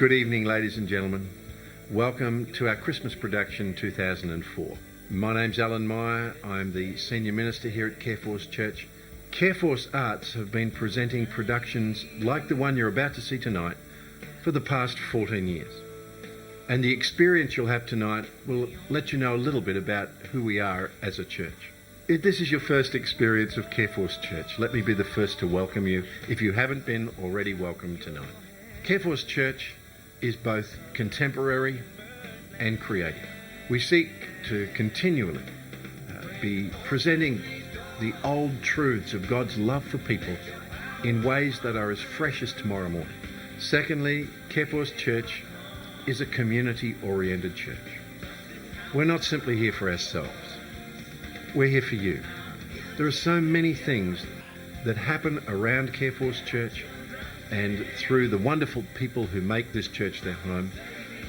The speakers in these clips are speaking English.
Good evening, ladies and gentlemen. Welcome to our Christmas production 2004. My name's Alan Meyer. I'm the Senior Minister here at Careforce Church. Careforce Arts have been presenting productions like the one you're about to see tonight for the past 14 years. And the experience you'll have tonight will let you know a little bit about who we are as a church. If this is your first experience of Careforce Church, let me be the first to welcome you if you haven't been already welcomed tonight. Careforce Church is both contemporary and creative. We seek to continually be presenting the old truths of God's love for people in ways that are as fresh as tomorrow morning. Secondly, Careforce Church is a community-oriented church. We're not simply here for ourselves. We're here for you. There are so many things that happen around Careforce Church and through the wonderful people who make this church their home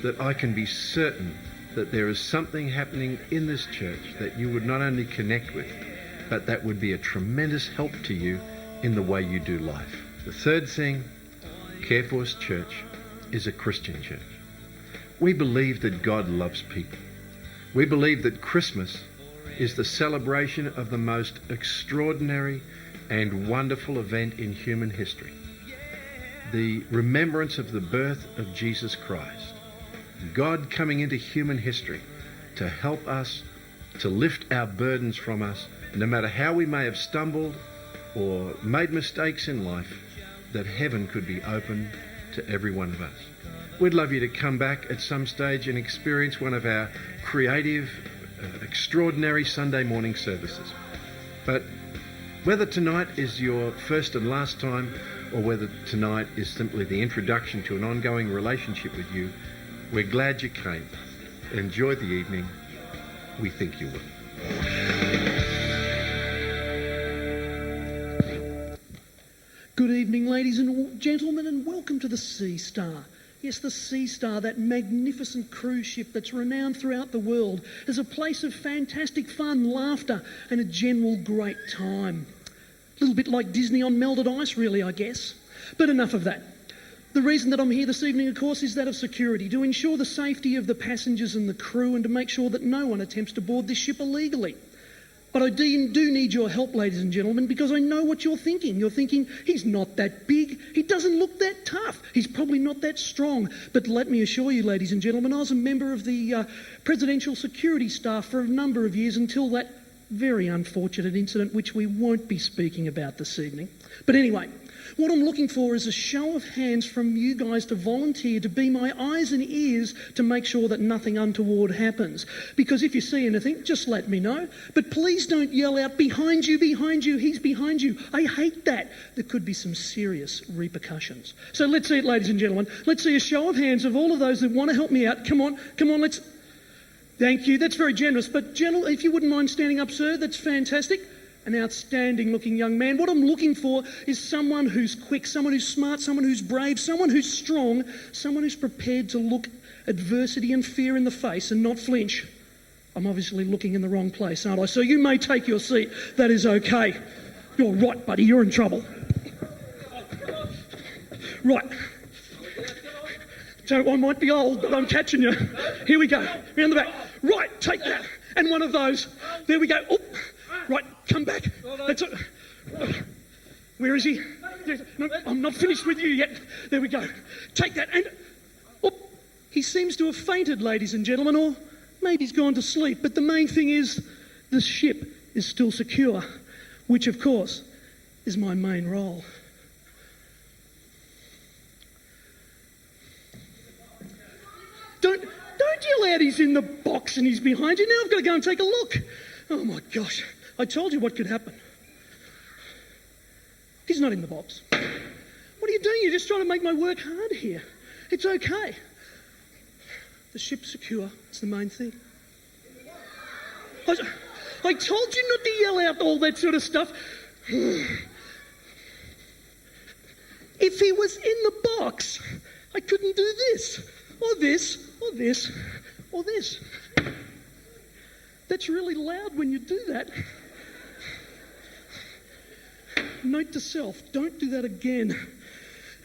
that I can be certain that there is something happening in this church that you would not only connect with, but that would be a tremendous help to you in the way you do life. The third thing, Careforce Church is a Christian church. We believe that God loves people. We believe that Christmas is the celebration of the most extraordinary and wonderful event in human history. The remembrance of the birth of Jesus Christ. God coming into human history to help us, to lift our burdens from us, no matter how we may have stumbled or made mistakes in life, that heaven could be open to every one of us. We'd love you to come back at some stage and experience one of our creative, extraordinary Sunday morning services. But whether tonight is your first and last time, or whether tonight is simply the introduction to an ongoing relationship with you, we're glad you came. Enjoy the evening. We think you will. Good evening, ladies and gentlemen, and welcome to the Sea Star. Yes, the Sea Star, that magnificent cruise ship that's renowned throughout the world as a place of fantastic fun, laughter, and a general great time. A little bit like Disney on melted ice, really, I guess. But enough of that. The reason that I'm here this evening, of course, is that of security, to ensure the safety of the passengers and the crew and to make sure that no one attempts to board this ship illegally. But I do need your help, ladies and gentlemen, because I know what you're thinking. You're thinking, he's not that big. He doesn't look that tough. He's probably not that strong. But let me assure you, ladies and gentlemen, I was a member of the presidential security staff for a number of years until that very unfortunate incident, which we won't be speaking about this evening. But anyway, what I'm looking for is a show of hands from you guys to volunteer to be my eyes and ears to make sure that nothing untoward happens. Because if you see anything, just let me know. But please don't yell out, behind you, he's behind you. I hate that. There could be some serious repercussions. So let's see it, ladies and gentlemen. Let's see a show of hands of all of those that want to help me out. Come on, let's... Thank you, that's very generous. But if you wouldn't mind standing up, sir, that's fantastic. An outstanding looking young man. What I'm looking for is someone who's quick, someone who's smart, someone who's brave, someone who's strong, someone who's prepared to look adversity and fear in the face and not flinch. I'm obviously looking in the wrong place, aren't I? So you may take your seat. That is okay. You're right, buddy, you're in trouble. Right. So I might be old, but I'm catching you. Here we go. Round the back. Right, take that. And one of those. There we go. Oh. Right, come back. That's it. Where is he? No, I'm not finished with you yet. There we go. Take that and... Oh, he seems to have fainted, ladies and gentlemen, or maybe he's gone to sleep. But the main thing is the ship is still secure, which, of course, is my main role. Don't yell out he's in the box and he's behind you. Now I've got to go and take a look. Oh, my gosh. I told you what could happen. He's not in the box. What are you doing? You're just trying to make my work hard here. It's okay. The ship's secure. It's the main thing. I told you not to yell out all that sort of stuff. If he was in the box, I couldn't do this, or this, or this, or this. That's really loud when you do that. Note to self, don't do that again.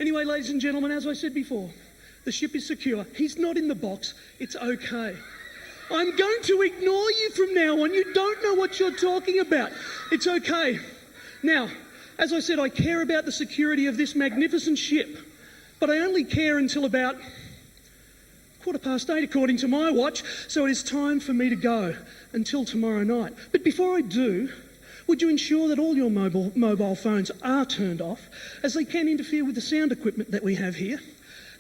Anyway, ladies and gentlemen, as I said before, The ship is secure. He's not in the box. It's okay. I'm going to ignore you from now on. You don't know what you're talking about. It's okay. Now, as I said, I care about the security of this magnificent ship, but I only care until about 8:15 according to my watch, so it is time for me to go until tomorrow night. But before I do, would you ensure that all your mobile phones are turned off, as they can interfere with the sound equipment that we have here?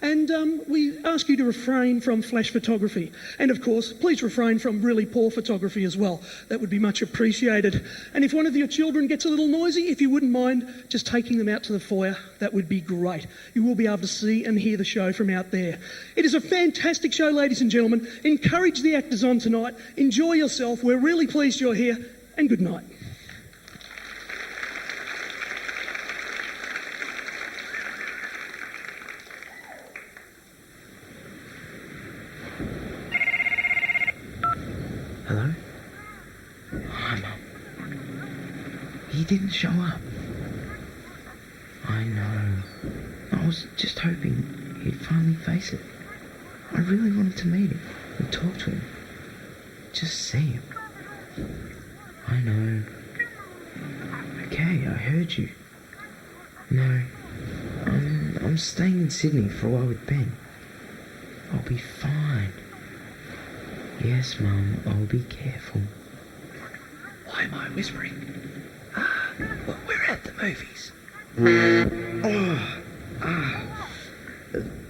And we ask you to refrain from flash photography. And of course, please refrain from really poor photography as well. That would be much appreciated. And if one of your children gets a little noisy, if you wouldn't mind just taking them out to the foyer, that would be great. You will be able to see and hear the show from out there. It is a fantastic show, ladies and gentlemen. Encourage the actors on tonight. Enjoy yourself. We're really pleased you're here. And good night. Hello? Hi, Mum. He didn't show up. I know. I was just hoping he'd finally face it. I really wanted to meet him and talk to him. Just see him. I know. Okay, I heard you. No, I'm staying in Sydney for a while with Ben. I'll be fine. Yes, Mum, I'll be careful. Why am I whispering? Well, we're at the movies.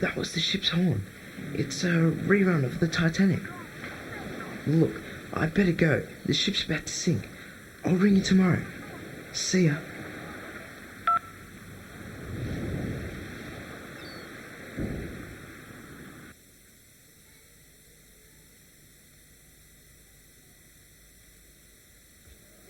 That was the ship's horn. It's a rerun of the Titanic. Look, I'd better go. The ship's about to sink. I'll ring you tomorrow. See ya.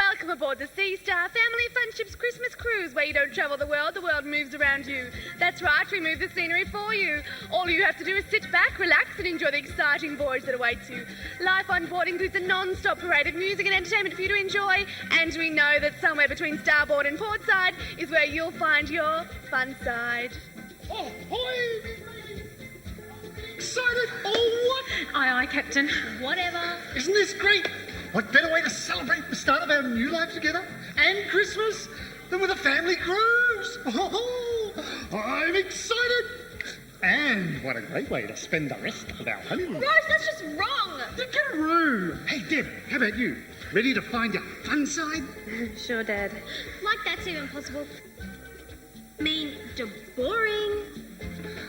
Welcome aboard the Sea Star Family Fun Ship's Christmas Cruise, where you don't travel the world moves around you. That's right, we move the scenery for you. All you have to do is sit back, relax, and enjoy the exciting voyage that awaits you. Life on board includes a non-stop parade of music and entertainment for you to enjoy, and we know that somewhere between starboard and port side is where you'll find your fun side. Oh, hoy! Excited? Oh, what? Aye, aye, Captain. Whatever. Isn't this great? What better way to celebrate the start of our new life together and Christmas than with a family cruise? Oh, I'm excited. And what a great way to spend the rest of our honeymoon. Rose, that's just wrong. Dickaroo. Hey, Deb, how about you? Ready to find your fun side? Sure, Dad. Like that's even possible. I mean, boring.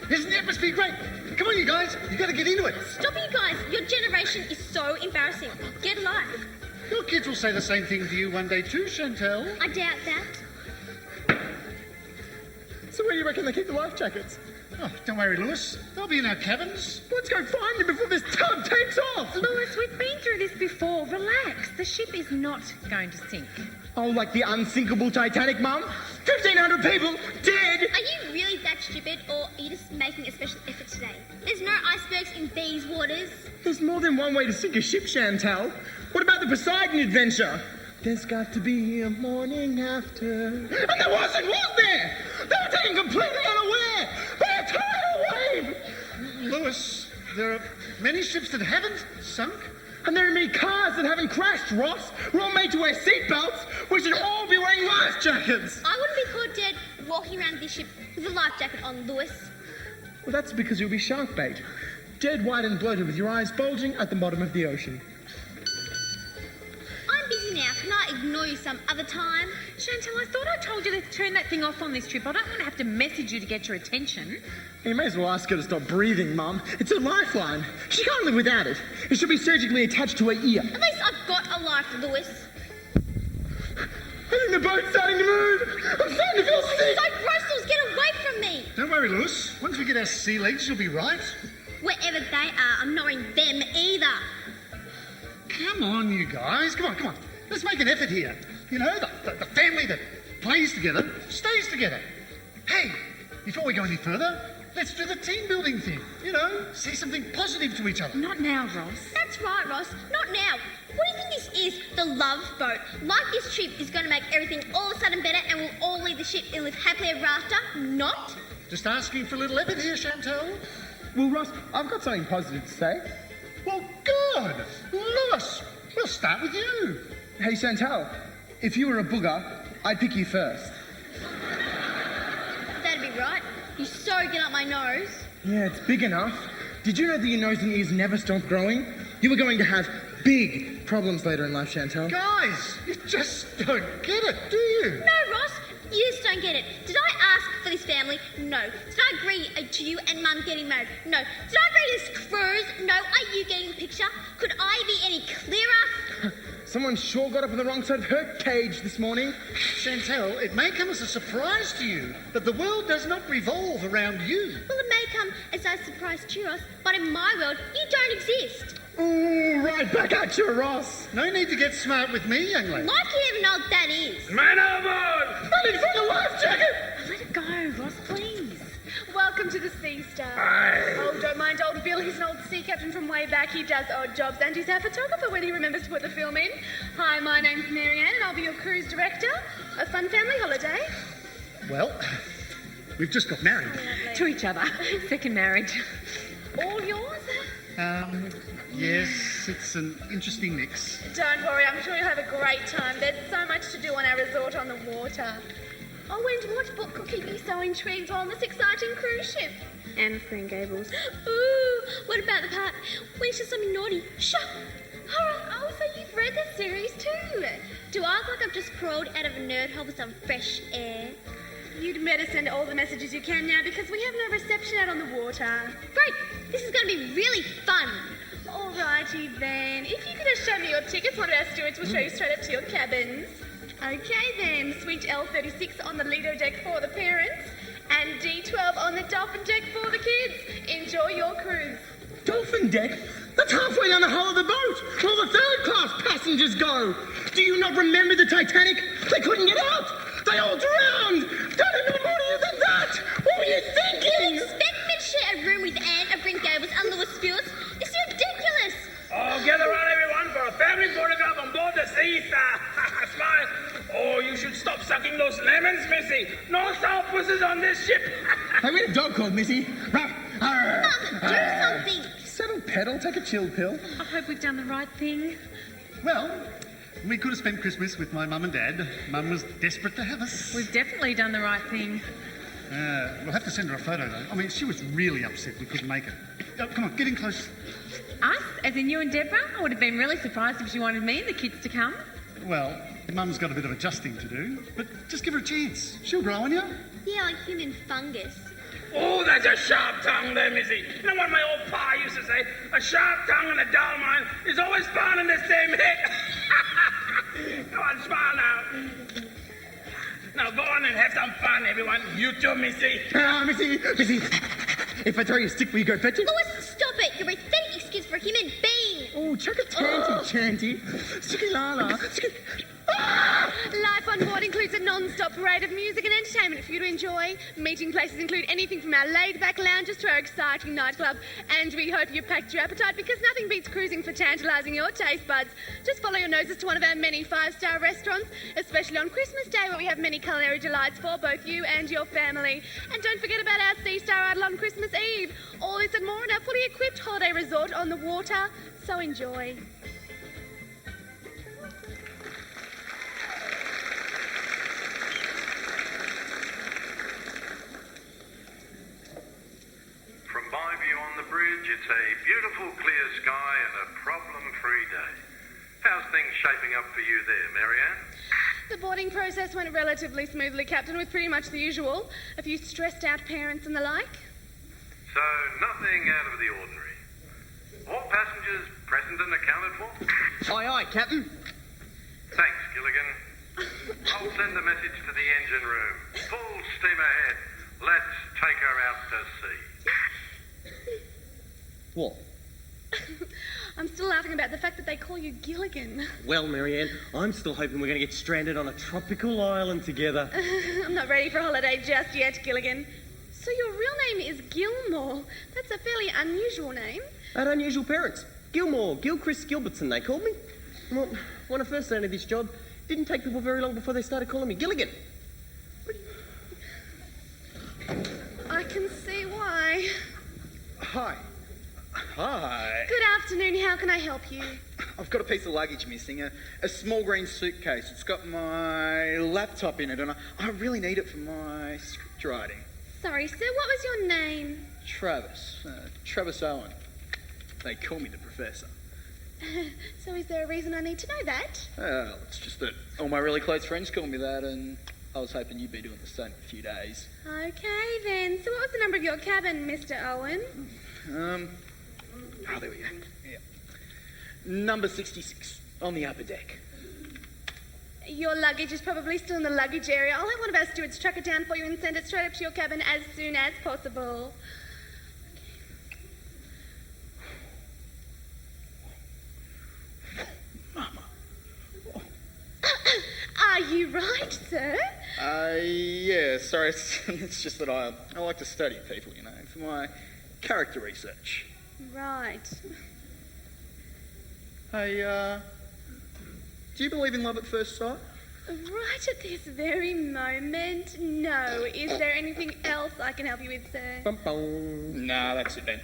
Isn't the atmosphere great? Come on, you guys. You got to get into it. Stop it, you guys. Your generation is so embarrassing. Get a life. Your kids will say the same thing to you one day too, Chantel. I doubt that. So where do you reckon they keep the life jackets? Oh, don't worry, Lewis. They'll be in our cabins. Let's go find them before this tub takes off! Lewis, we've been through this before. Relax. The ship is not going to sink. Oh, like the unsinkable Titanic, Mum? 1,500 people dead! Are you really that stupid, or are you just making a special effort today? There's no icebergs in these waters. There's more than one way to sink a ship, Chantal. What about the Poseidon adventure? There's got to be a morning after. And there wasn't, was there? They were taken completely unaware by a tidal wave! Lewis, there are many ships that haven't sunk. And there are many cars that haven't crashed, Ross. We're all made to wear seatbelts. We should all be wearing life jackets. I wouldn't be caught dead walking around this ship with a life jacket on, Lewis. Well, that's because you'll be shark bait. Dead, white and bloated with your eyes bulging at the bottom of the ocean. I'm busy now. Can I ignore you some other time? Chantal, I thought I told you to turn that thing off on this trip. I don't want to have to message you to get your attention. You may as well ask her to stop breathing, Mum. It's a lifeline. She can't live without it. It should be surgically attached to her ear. At least I've got a life, Lewis. I think the boat's starting to move. I'm starting to feel It's sick. so gross, Lewis. Get away from me. Don't worry, Lewis. Once we get our sea legs, you'll be right. Wherever they are, I'm not in them either. Come on, you guys. Come on. Let's make an effort here. You know, the family that plays together stays together. Hey, before we go any further, let's do the team building thing. You know, say something positive to each other. Not now, Ross. That's right, Ross. Not now. What do you think this is? The love boat. Like this trip is going to make everything all of a sudden better and we'll all leave the ship and live happily ever after? Not. Just asking for a little effort here, Chantel. Well, Ross, I've got something positive to say. Well, good. Lewis, we'll start with you. Hey, Chantal, if you were a booger, I'd pick you first. That'd be right. You so get up my nose. Yeah, it's big enough. Did you know that your nose and ears never stop growing? You were going to have big problems later in life, Chantal. Guys, you just don't get it, do you? No, Ross, you just don't get it. Did I ask for this family? No. Did I agree to you and Mum getting married? No. Did I agree to this cruise? No. Are you getting the picture? Could I be any clearer? Someone sure got up on the wrong side of her cage this morning. Chantal, it may come as a surprise to you that the world does not revolve around you. Well, it may come as a surprise to us, but in my world, you don't exist. Ooh, right back at you, Ross. No need to get smart with me, young lady. Like you even know what that is. Man overboard! I need to find a life jacket! Let it go, Ross, please. Welcome to the Sea Star. Oh, don't mind old Bill. He's an old sea captain from way back. He does odd jobs, and he's our photographer when he remembers to put the film in. Hi, my name's Marianne, and I'll be your cruise director. A fun family holiday. Well, we've just got married. To each other. Second marriage. All yours? Yes, it's an interesting mix. Don't worry, I'm sure you'll have a great time. There's so much to do on our resort on the water. Oh, and what book could keep you so intrigued on this exciting cruise ship? And Green Gables. Ooh, what about the part when she does something naughty? Shut. Oh, so you've read the series too? Do I look like I've just crawled out of a nerd hole with some fresh air? You'd better send all the messages you can now because we have no reception out on the water. Great, this is going to be really fun. Alrighty then. If you could just show me your tickets, one of our stewards will show you straight up to your cabins. Okay then, suite L36 on the Lido deck for the parents and D12 on the Dolphin deck for the kids. Enjoy your cruise. Dolphin deck? That's halfway down the hull of the boat. All the third-class passengers go. Do you not remember the Titanic? They couldn't get out. They all drowned. Don't it know more to you than that? What were you thinking? You expect me to share a room with Anne of Green Gables and Lewis Fields? It's ridiculous. Oh, gather around everyone for a family photograph on board the Sea Star. Smile. Oh, you should stop sucking those lemons, Missy. No sourpusses on this ship. Hey, we had a dog called Missy. Ruff. Arr. Mum, do something. Settle, pedal, take a chill pill. I hope we've done the right thing. Well, we could have spent Christmas with my mum and dad. Mum was desperate to have us. We've definitely done the right thing. We'll have to send her a photo, though. I mean, she was really upset we couldn't make it. Oh, come on, get in close. Us? As in you and Deborah? I would have been really surprised if she wanted me and the kids to come. Well, Mum's got a bit of adjusting to do, but just give her a chance. She'll grow on you. Yeah, like human fungus. Oh, that's a sharp tongue there, Missy. You know what my old pa used to say? A sharp tongue and a dull mind is always found in the same head. Come on, smile now. Now go on and have some fun, everyone. You too, Missy. Missy. If I throw you a stick, will you go fetch it? Lewis, stop it. You're a pathetic excuse for a human being. Oh, chuck a chanty. Sticky lala. Life on board includes a non-stop parade of music and entertainment for you to enjoy. Meeting places include anything from our laid-back lounges to our exciting nightclub. And we hope you packed your appetite because nothing beats cruising for tantalising your taste buds. Just follow your noses to one of our many five-star restaurants, especially on Christmas Day where we have many culinary delights for both you and your family. And don't forget about our Sea Star Idol on Christmas Eve. All this and more in our fully equipped holiday resort on the water. So enjoy. From my view on the bridge, it's a beautiful clear sky and a problem-free day. How's things shaping up for you there, Marianne? The boarding process went relatively smoothly, Captain, with pretty much the usual. A few stressed-out parents and the like. So, nothing out of the ordinary. All passengers present and accounted for? Aye, Captain. Thanks, Gilligan. I'll send a message to the engine room. Full steam ahead. Let's take her out to sea. What? I'm still laughing about the fact that they call you Gilligan. Well, Marianne, I'm still hoping we're going to get stranded on a tropical island together. I'm not ready for holiday just yet, Gilligan. So your real name is Gilmore. That's a fairly unusual name. I had unusual parents. Gilmore, Gilchrist Gilbertson, they called me. Well, when I first started this job, it didn't take people very long before they started calling me Gilligan. I can see why. Hi. Hi. Good afternoon. How can I help you? I've got a piece of luggage missing, a small green suitcase. It's got my laptop in it, and I really need it for my script writing. Sorry, sir. What was your name? Travis. Travis Owen. They call me the Professor. So is there a reason I need to know that? Well, it's just that all my really close friends call me that, and I was hoping you'd be doing the same in a few days. Okay, then. So what was the number of your cabin, Mr. Owen? Oh, there we go. Yeah. Number 66, on the upper deck. Your luggage is probably still in the luggage area. I'll have one of our stewards track it down for you and send it straight up to your cabin as soon as possible. Mama. Are you right, sir? Yeah, sorry, it's just that I like to study people, you know, for my character research. Right. Hey, do you believe in love at first sight? Right at this very moment, no. Is there anything else I can help you with, sir? Nah, that's it then.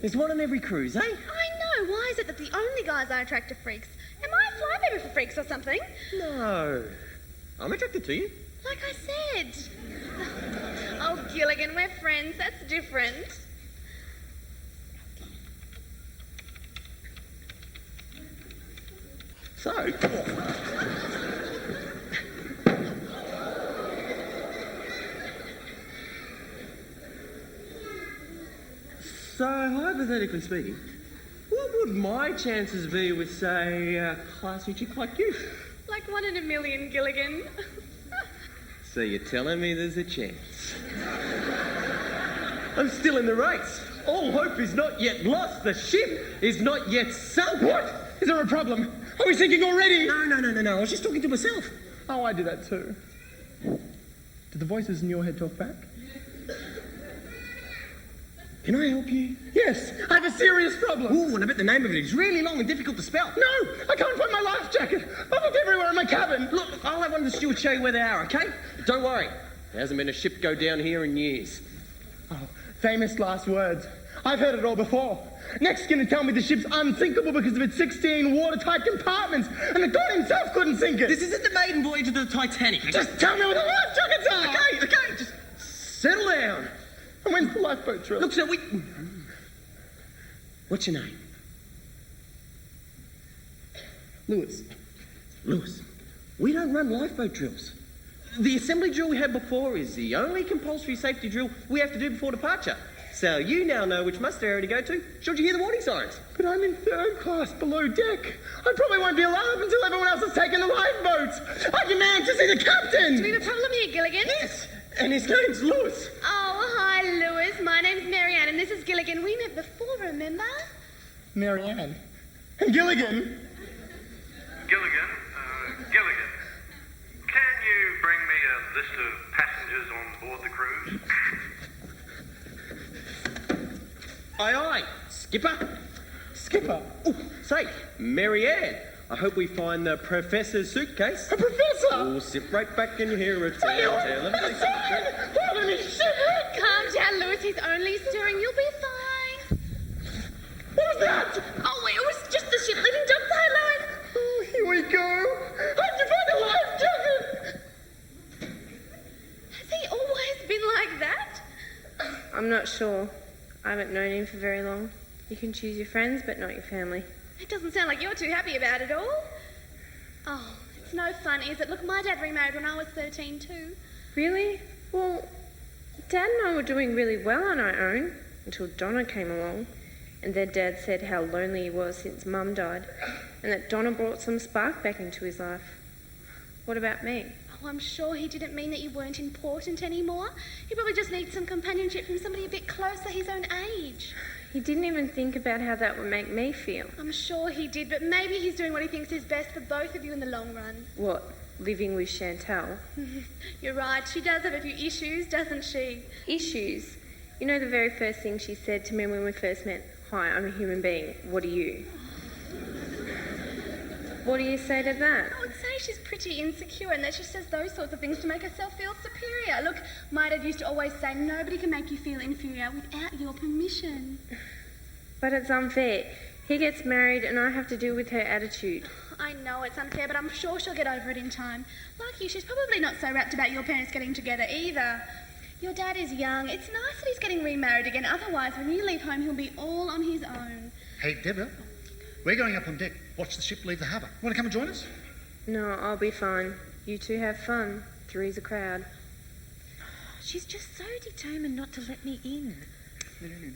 There's one on every cruise, eh? I know. Why is it that the only guys I attract are freaks? Am I a flypaper for freaks or something? No. I'm attracted to you. Like I said. Oh, Gilligan, we're friends. That's different. So, hypothetically speaking, what would my chances be with, say, a classy chick like you? Like 1 in a million, Gilligan. So you're telling me there's a chance? I'm still in the race. All hope is not yet lost. The ship is not yet sunk. What? Is there a problem? Are we sinking already? No. I was just talking to myself. Oh, I do that too. Did the voices in your head talk back? Can I help you? Yes, I have a serious problem. Ooh, and I bet the name of it is really long and difficult to spell. No, I can't find my life jacket. I've looked everywhere in my cabin. Look, I'll have one of the stewards show you where they are, okay? But don't worry. There hasn't been a ship go down here in years. Oh, famous last words. I've heard it all before. Next, going to tell me the ship's unsinkable because of its 16 watertight compartments, and that God himself couldn't sink it. This isn't the maiden voyage of the Titanic. Just tell me where the life jackets are. Okay, just settle down. And when's the lifeboat trip? Look, sir, What's your name? Lewis. Lewis. We don't run lifeboat drills. The assembly drill we had before is the only compulsory safety drill we have to do before departure. So you now know which muster area to go to, should you hear the warning signs. But I'm in 3rd class below deck. I probably won't be allowed up until everyone else has taken the lifeboats. I demand to see the captain. Do we have a problem here, Gilligan? Yes, and his name's Lewis. Oh, hi, Lewis. My name's Marianne, and this is Gilligan. We met before, remember? Marianne. And Gilligan. Gilligan, can you bring me a list of passengers on board the cruise? Aye, aye. Skipper. Skipper. Oh, say, Marianne. I hope we find the professor's suitcase. A professor? Oh, sit right back and hear it. Calm down, Lewis. He's only stirring. You'll be fine. What was that? Oh, it was just the ship leaving dockside, Lewis. Oh, here we go. I have to find a life jacket. Has he always been like that? I'm not sure. I haven't known him for very long. You can choose your friends, but not your family. It doesn't sound like you're too happy about it all. Oh, it's no fun, is it? Look, my dad remarried when I was 13 too. Really? Well, Dad and I were doing really well on our own until Donna came along. And then Dad said how lonely he was since Mum died, and that Donna brought some spark back into his life. What about me? Oh, I'm sure he didn't mean that you weren't important anymore. He probably just needs some companionship from somebody a bit closer his own age. He didn't even think about how that would make me feel. I'm sure he did, but maybe he's doing what he thinks is best for both of you in the long run. What, living with Chantal? You're right, she does have a few issues, doesn't she? Issues? You know the very first thing she said to me when we first met? Hi, I'm a human being. What are you? What do you say to that? I would say she's pretty insecure and that she says those sorts of things to make herself feel superior. Look, my dad used to always say nobody can make you feel inferior without your permission. But it's unfair. He gets married and I have to deal with her attitude. I know it's unfair, but I'm sure she'll get over it in time. Like you, she's probably not so wrapped about your parents getting together either. Your dad is young. It's nice that he's getting remarried again. Otherwise, when you leave home, he'll be all on his own. Hey, Deborah, we're going up on deck. Watch the ship leave the harbour. Want to come and join us? No, I'll be fine. You two have fun. Three's a crowd. She's just so determined not to let me in.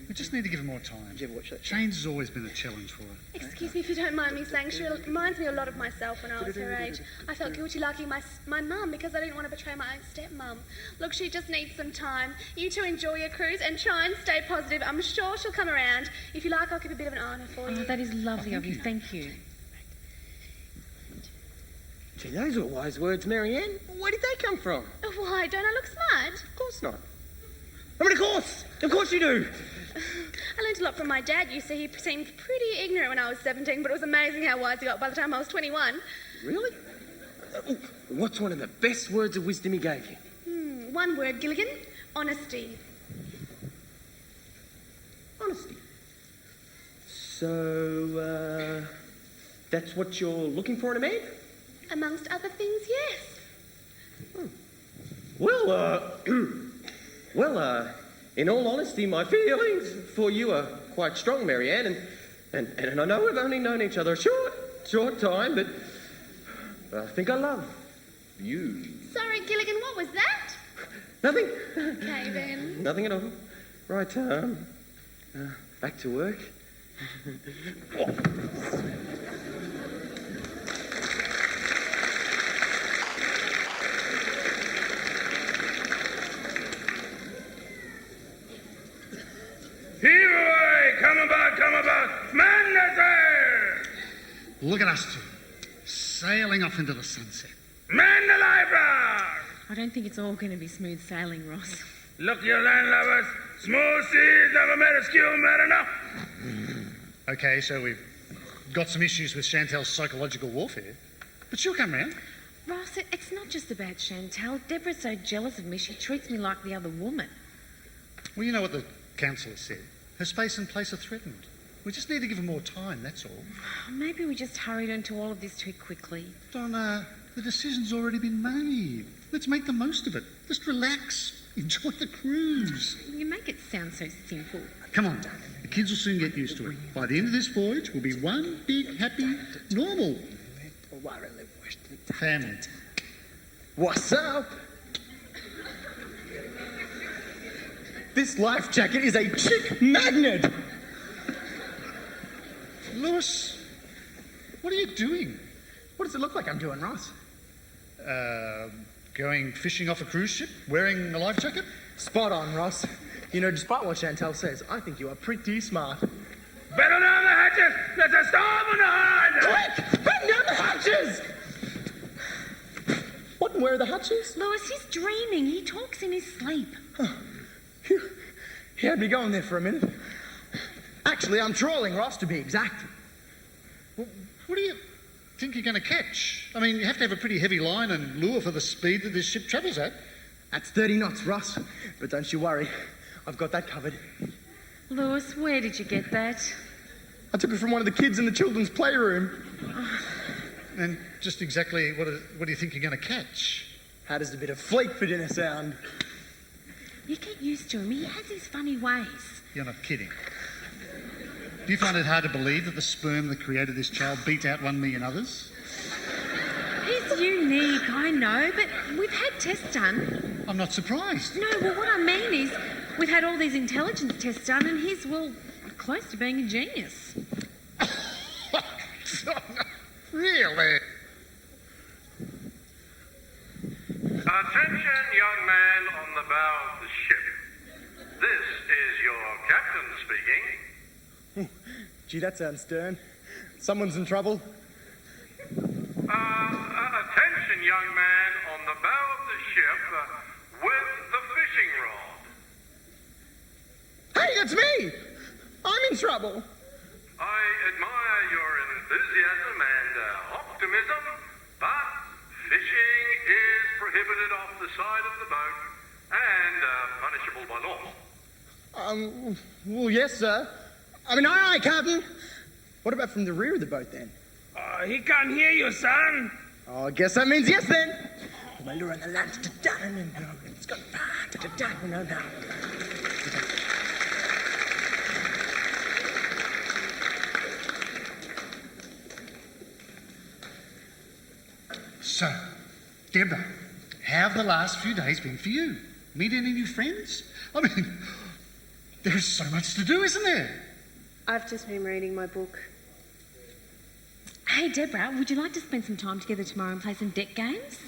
We just need to give her more time. Did you ever watch that? Change has always been a challenge for her. Excuse me if you don't mind me saying, she reminds me a lot of myself when I was her age. I felt guilty liking my mum because I didn't want to betray my own stepmum. Look, she just needs some time. You two enjoy your cruise and try and stay positive. I'm sure she'll come around. If you like, I'll keep a bit of an eye on her for you. Oh, that is lovely of you. Thank you. Gee, those were wise words, Marianne. Where did they come from? Why, don't I look smart? Of course not. I mean, of course you do. I learned a lot from my dad. You see, he seemed pretty ignorant when I was 17, but it was amazing how wise he got by the time I was 21. Really? What's one of the best words of wisdom he gave you? One word, Gilligan. Honesty. Honesty. So, that's what you're looking for in a man? Amongst other things, yes. Well, in all honesty, my feelings for you are quite strong, Marianne, and I know we've only known each other a short time, but I think I love you. Sorry, Gilligan, what was that? Nothing. Okay, then. Nothing at all. Right, back to work. Heave away! Come about! Man there! Look at us two, sailing off into the sunset. Man the lifeguard! I don't think it's all going to be smooth sailing, Ross. Look, you landlubbers, smooth seas never made a skew mariner. Okay, so we've got some issues with Chantel's psychological warfare, but she'll come round. Ross, it's not just about Chantel. Deborah's so jealous of me, she treats me like the other woman. Well, you know what the councillor said. Her space and place are threatened. We just need to give her more time, that's all. Maybe we just hurried into all of this too quickly. Donna, the decision's already been made. Let's make the most of it. Just relax. Enjoy the cruise. You make it sound so simple. Come on, the kids will soon get used to it. By the end of this voyage, we'll be one big, happy, normal family. What's up? This life jacket is a chick magnet. Lewis, what are you doing? What does it look like I'm doing, Ross? Going fishing off a cruise ship, wearing a life jacket? Spot on, Ross. You know, despite what Chantel says, I think you are pretty smart. Better down the hatches! There's a storm on the horizon! Quick! Bring down the hatches! What, and where are the hatches? Lois, he's dreaming. He talks in his sleep. He had me going there for a minute. Actually, I'm trawling, Ross, to be exact. Well, what do you think you're going to catch? I mean, you have to have a pretty heavy line and lure for the speed that this ship travels at. That's 30 knots, Ross. But don't you worry. I've got that covered. Lois, where did you get that? I took it from one of the kids in the children's playroom. And just exactly what do you think you're going to catch? How does a bit of fleet for dinner sound? You get used to him. He has his funny ways. You're not kidding. Do you find it hard to believe that the sperm that created this child beat out 1 million others? He's unique, I know, but we've had tests done. I'm not surprised. No, well, what I mean is we've had all these intelligence tests done and he's, well, close to being a genius. Really? Attention, young man on the bow of the ship. This is your captain speaking. Gee, that sounds stern. Someone's in trouble. Attention, young man on the bow of the ship with the fishing rod. Hey, that's me! I'm in trouble. I admire your enthusiasm and prohibited off the side of the boat and punishable by law. Well, yes, sir. I mean, aye, Captain. What about from the rear of the boat, then? He can't hear you, son. Oh, I guess that means yes, then. My lure on the land. It's gone far. No. So, Deborah, how have the last few days been for you? Meet any new friends? I mean, there's so much to do, isn't there? I've just been reading my book. Hey, Deborah, would you like to spend some time together tomorrow and play some deck games?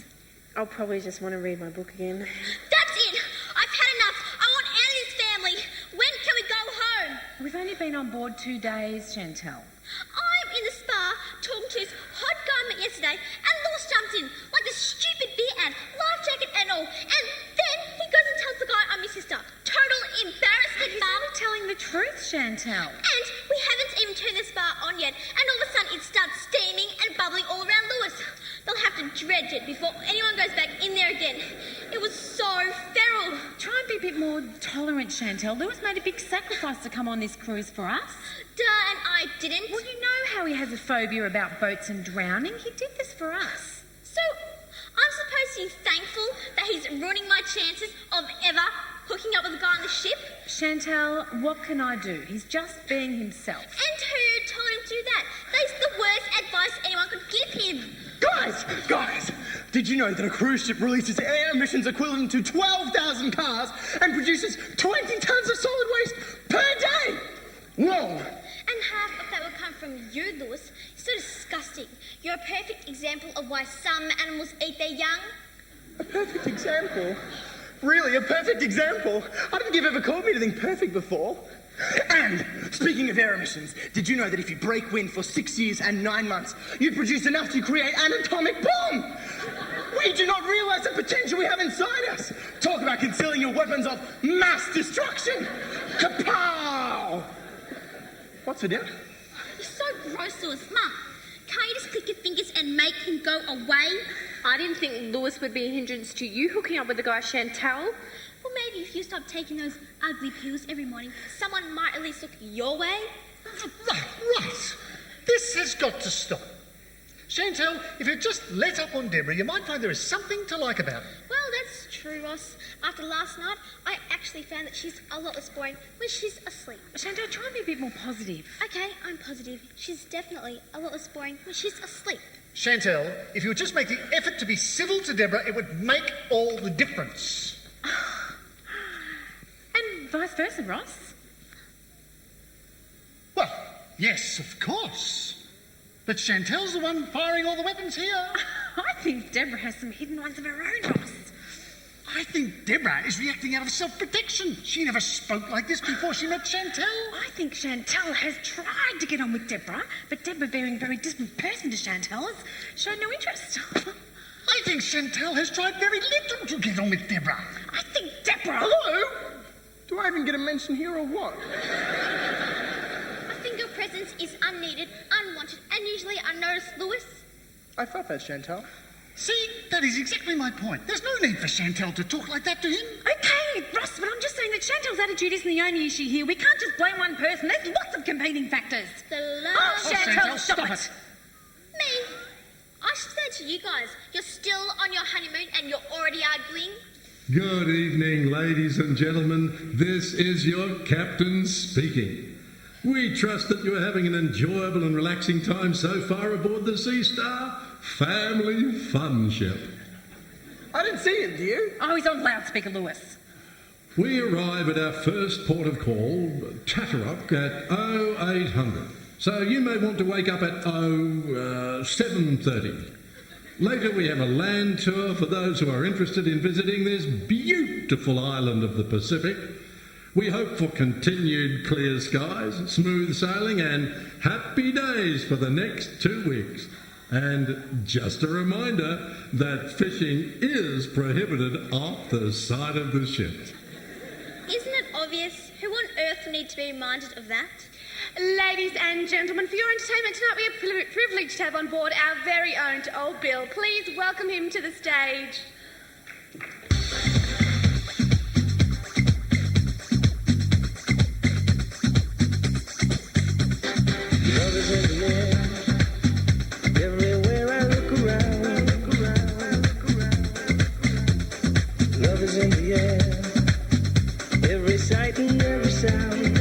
I'll probably just want to read my book again. That's it! I've had enough! I want out of this family! When can we go home? We've only been on board 2 days, Chantel. I'm in the spa talking to his hot garment yesterday and Lewis jumped in like the stupid beer ad, life jacket and all. And then he goes and tells the guy I'm his sister. Total embarrassment, He's Mum. not telling the truth, Chantel. And we haven't even turned the spa on yet. And all of a sudden it starts steaming and bubbling all around Lewis. They'll have to dredge it before anyone goes back in there again. It was so feral. Try and be a bit more tolerant, Chantel. Lewis made a big sacrifice to come on this cruise for us. Duh, and I didn't. Well, you know how he has a phobia about boats and drowning. He did this for us. So, I'm supposed to be thankful that he's ruining my chances of ever hooking up with a guy on the ship? Chantel, what can I do? He's just being himself. And who told him to do that? That's the worst advice anyone could give him. Guys! Did you know that a cruise ship releases air emissions equivalent to 12,000 cars and produces 20 tons of solid waste per day? Whoa! And half of that will come from you, Lewis. So disgusting. You're a perfect example of why some animals eat their young. A perfect example? Really, a perfect example? I don't think you've ever called me anything perfect before. And, speaking of air emissions, did you know that if you break wind for 6 years and 9 months, you produce enough to create an atomic bomb? We do not realise the potential we have inside us. Talk about concealing your weapons of mass destruction. Kapow! What's for dinner? You're so gross, Lewis. Mum, can't you just click your fingers and make him go away? I didn't think Lewis would be a hindrance to you hooking up with the guy Chantel. Well, maybe if you stop taking those ugly pills every morning, someone might at least look your way. Right. This has got to stop. Chantel, if you just let up on Deborah, you might find there is something to like about her. Well, that's true, Ross. After last night, I actually found that she's a lot less boring when she's asleep. Chantel, try and be a bit more positive. Okay, I'm positive. She's definitely a lot less boring when she's asleep. Chantel, if you would just make the effort to be civil to Deborah, it would make all the difference. And vice versa, Ross. Well, yes, of course. But Chantel's the one firing all the weapons here. I think Deborah has some hidden ones of her own, Ross. I think Deborah is reacting out of self-protection. She never spoke like this before she met Chantel. I think Chantel has tried to get on with Deborah, but Deborah, being a very distant person to Chantel, has shown no interest. I think Chantel has tried very little to get on with Deborah. I think Deborah... Hello? Do I even get a mention here or what? I think your presence is unneeded, unwanted, and usually unnoticed, Lewis. I felt that, Chantel. See, that is exactly my point. There's no need for Chantel to talk like that to him. Okay, Ross, but I'm just saying that Chantel's attitude isn't the only issue here. We can't just blame one person. There's lots of competing factors. Chantel, stop it. Me? I should say to you guys, you're still on your honeymoon and you're already arguing. Good evening, ladies and gentlemen. This is your captain speaking. We trust that you are having an enjoyable and relaxing time so far aboard the Sea Star Family Fun Ship. I didn't see him, do you? Oh, he's on loudspeaker, Lewis. We arrive at our first port of call, Tatterock, at 0800. So you may want to wake up at 7:30. Later we have a land tour for those who are interested in visiting this beautiful island of the Pacific. We hope for continued clear skies, smooth sailing and happy days for the next 2 weeks. And just a reminder that fishing is prohibited off the side of the ship. Isn't it obvious? Who on earth will need to be reminded of that? Ladies and gentlemen, for your entertainment tonight, we are privileged to have on board our very own Old Bill. Please welcome him to the stage. every sight and every sound.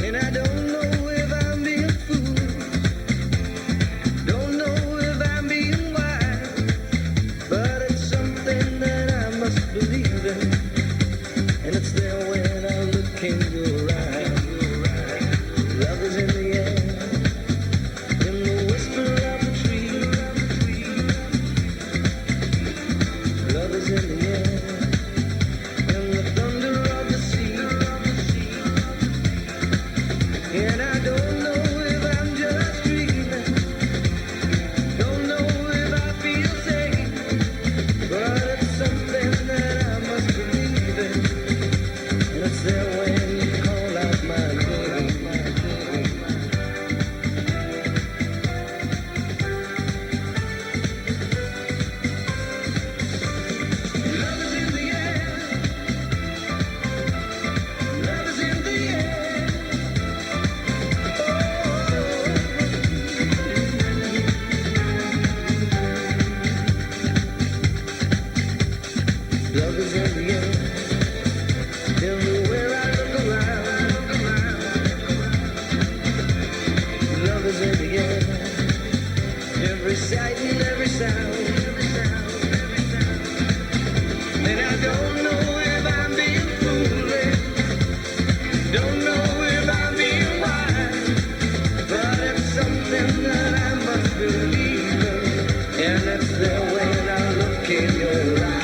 And I don't know if I'm being fooled, don't know if I'm being wise, but it's something that I must believe in, and it's there when I look in your eyes. Love is in the air, in the whisper of the tree. Love is in the air, in the thunder of the sea. And I don't know if I'm just dreaming, don't know if I feel safe, but it's something that I must believe in, and it's there when you call out my name. Love is in the air, love is in the air. Love is in the air, everywhere I look around. Love is in the air, every sight and every sound. And I don't know if I'm being foolish, don't know if I'm being wise, but it's something that I must believe in, and it's there when I look in your eyes.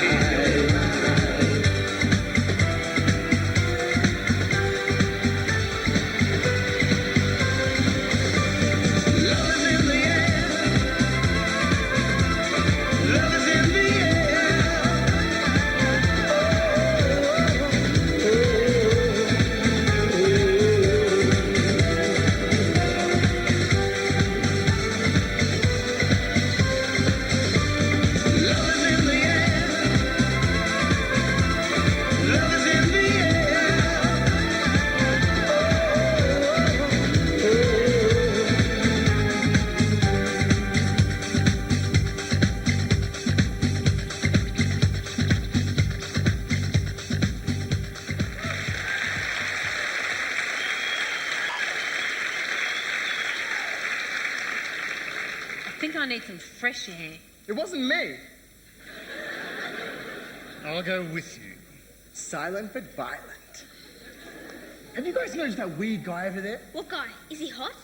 Love is in the air, love is in the air. Love is in the air, love is in the air. I think I need some fresh air. It wasn't me. I'll go with you. Silent but violent. Have you guys noticed that weird guy over there? What guy? Is he hot?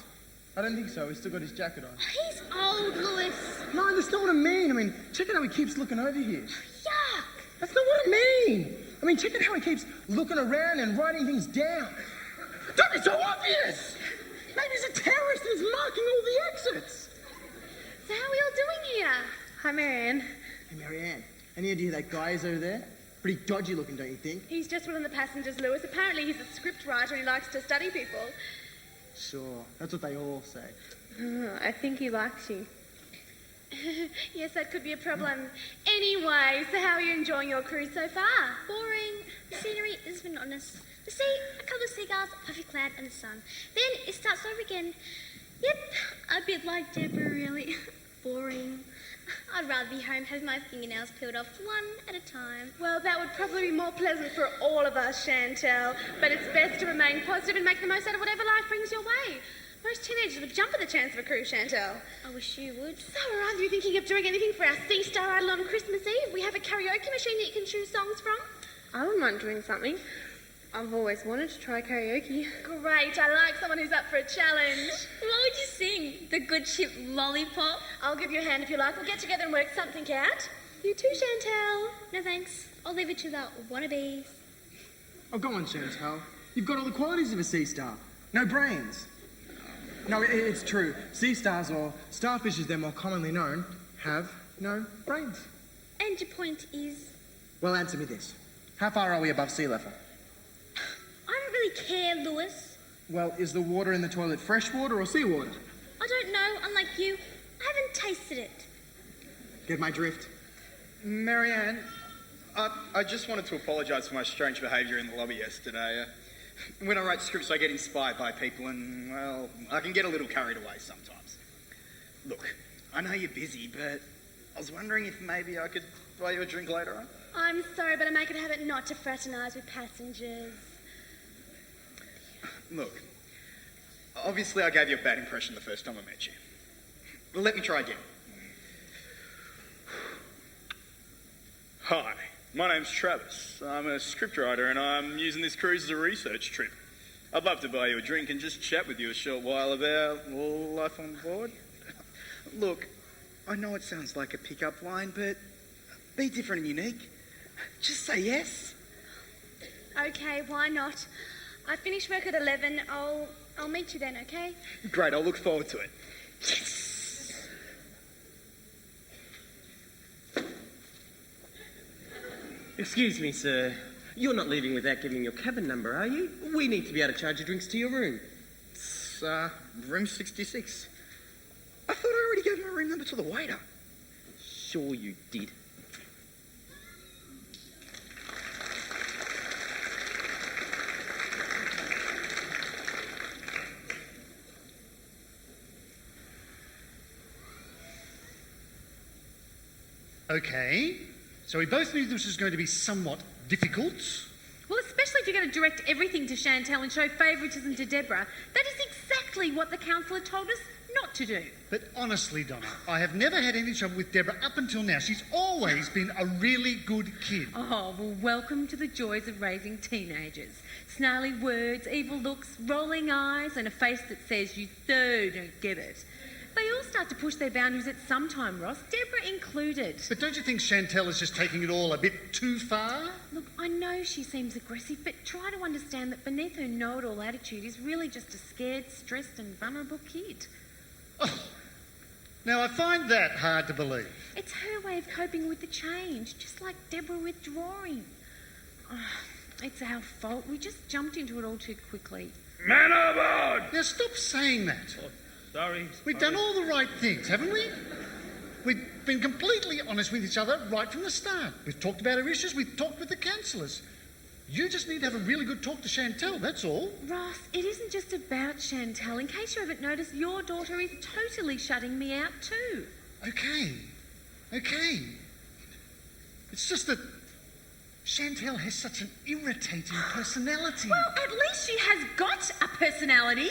I don't think so. He's still got his jacket on. He's old, Lewis. No, that's not what I mean. I mean, check out how he keeps looking over here. Yuck. That's not what I mean. I mean, check out how he keeps looking around and writing things down. Don't be so obvious. Maybe he's a terrorist and he's marking all the exits. So how are we all doing here? Hi, Marianne. Hey, Marianne, any idea who that guy is over there? Pretty dodgy looking, don't you think? He's just one of the passengers, Lewis. Apparently he's a script writer and he likes to study people. Sure, that's what they all say. I think he likes you. Yes, that could be a problem. Anyway, so how are you enjoying your cruise so far? Boring. The scenery is monotonous. The sea, a couple of seagulls, a puffy cloud, and the sun. Then it starts over again. Yep, a bit like Deborah, really. Boring. I'd rather be home having my fingernails peeled off one at a time. Well, that would probably be more pleasant for all of us, Chantel. But it's best to remain positive and make the most out of whatever life brings your way. Most teenagers would jump at the chance of a cruise, Chantel. I wish you would. So, are either of you thinking of doing anything for our Sea Star Idol on Christmas Eve? We have a karaoke machine that you can choose songs from. I wouldn't mind doing something. I've always wanted to try karaoke. Great, I like someone who's up for a challenge. What would you sing? The Good Ship Lollipop? I'll give you a hand if you like. We'll get together and work something out. You too, Chantel. No thanks. I'll leave it to the wannabes. Oh, go on, Chantal. You've got all the qualities of a sea star. No brains. No, it's true. Sea stars, or starfish as they're more commonly known, have no brains. And your point is? Well, answer me this. How far are we above sea level? I don't really care, Lewis. Well, is the water in the toilet fresh water or seawater? I don't know, unlike you. I haven't tasted it. Get my drift? Marianne, I just wanted to apologise for my strange behaviour in the lobby yesterday. When I write scripts, I get inspired by people and, well, I can get a little carried away sometimes. Look, I know you're busy, but I was wondering if maybe I could buy you a drink later on. I'm sorry, but I make it a habit not to fraternise with passengers. Look, obviously I gave you a bad impression the first time I met you. Well, let me try again. Hi, my name's Travis. I'm a scriptwriter and I'm using this cruise as a research trip. I'd love to buy you a drink and just chat with you a short while about life on board. Look, I know it sounds like a pickup line, but be different and unique. Just say yes. Okay, why not? I finish work at 11. I'll meet you then, okay? Great, I'll look forward to it. Excuse me, sir. You're not leaving without giving your cabin number, are you? We need to be able to charge your drinks to your room. It's room 66. I thought I already gave my room number to the waiter. Sure you did. Okay, so we both knew this was going to be somewhat difficult. Well, especially if you're going to direct everything to Chantal and show favouritism to Deborah. That is exactly what the counsellor told us not to do. But honestly, Donna, I have never had any trouble with Deborah up until now. She's always been a really good kid. Oh, well, welcome to the joys of raising teenagers. Snarly words, evil looks, rolling eyes, and a face that says you so don't get it. They all start to push their boundaries at some time, Ross, Deborah included. But don't you think Chantal is just taking it all a bit too far? Look, I know she seems aggressive, but try to understand that beneath her know-it-all attitude is really just a scared, stressed and vulnerable kid. Oh, now I find that hard to believe. It's her way of coping with the change, just like Deborah withdrawing. Oh, it's our fault. We just jumped into it all too quickly. Man aboard! Now stop saying that. Sorry. We've done all the right things, haven't we? We've been completely honest with each other right from the start. We've talked about our issues, we've talked with the counsellors. You just need to have a really good talk to Chantal, that's all. Ross, it isn't just about Chantal. In case you haven't noticed, your daughter is totally shutting me out too. Okay. It's just that Chantal has such an irritating personality. Well, at least she has got a personality.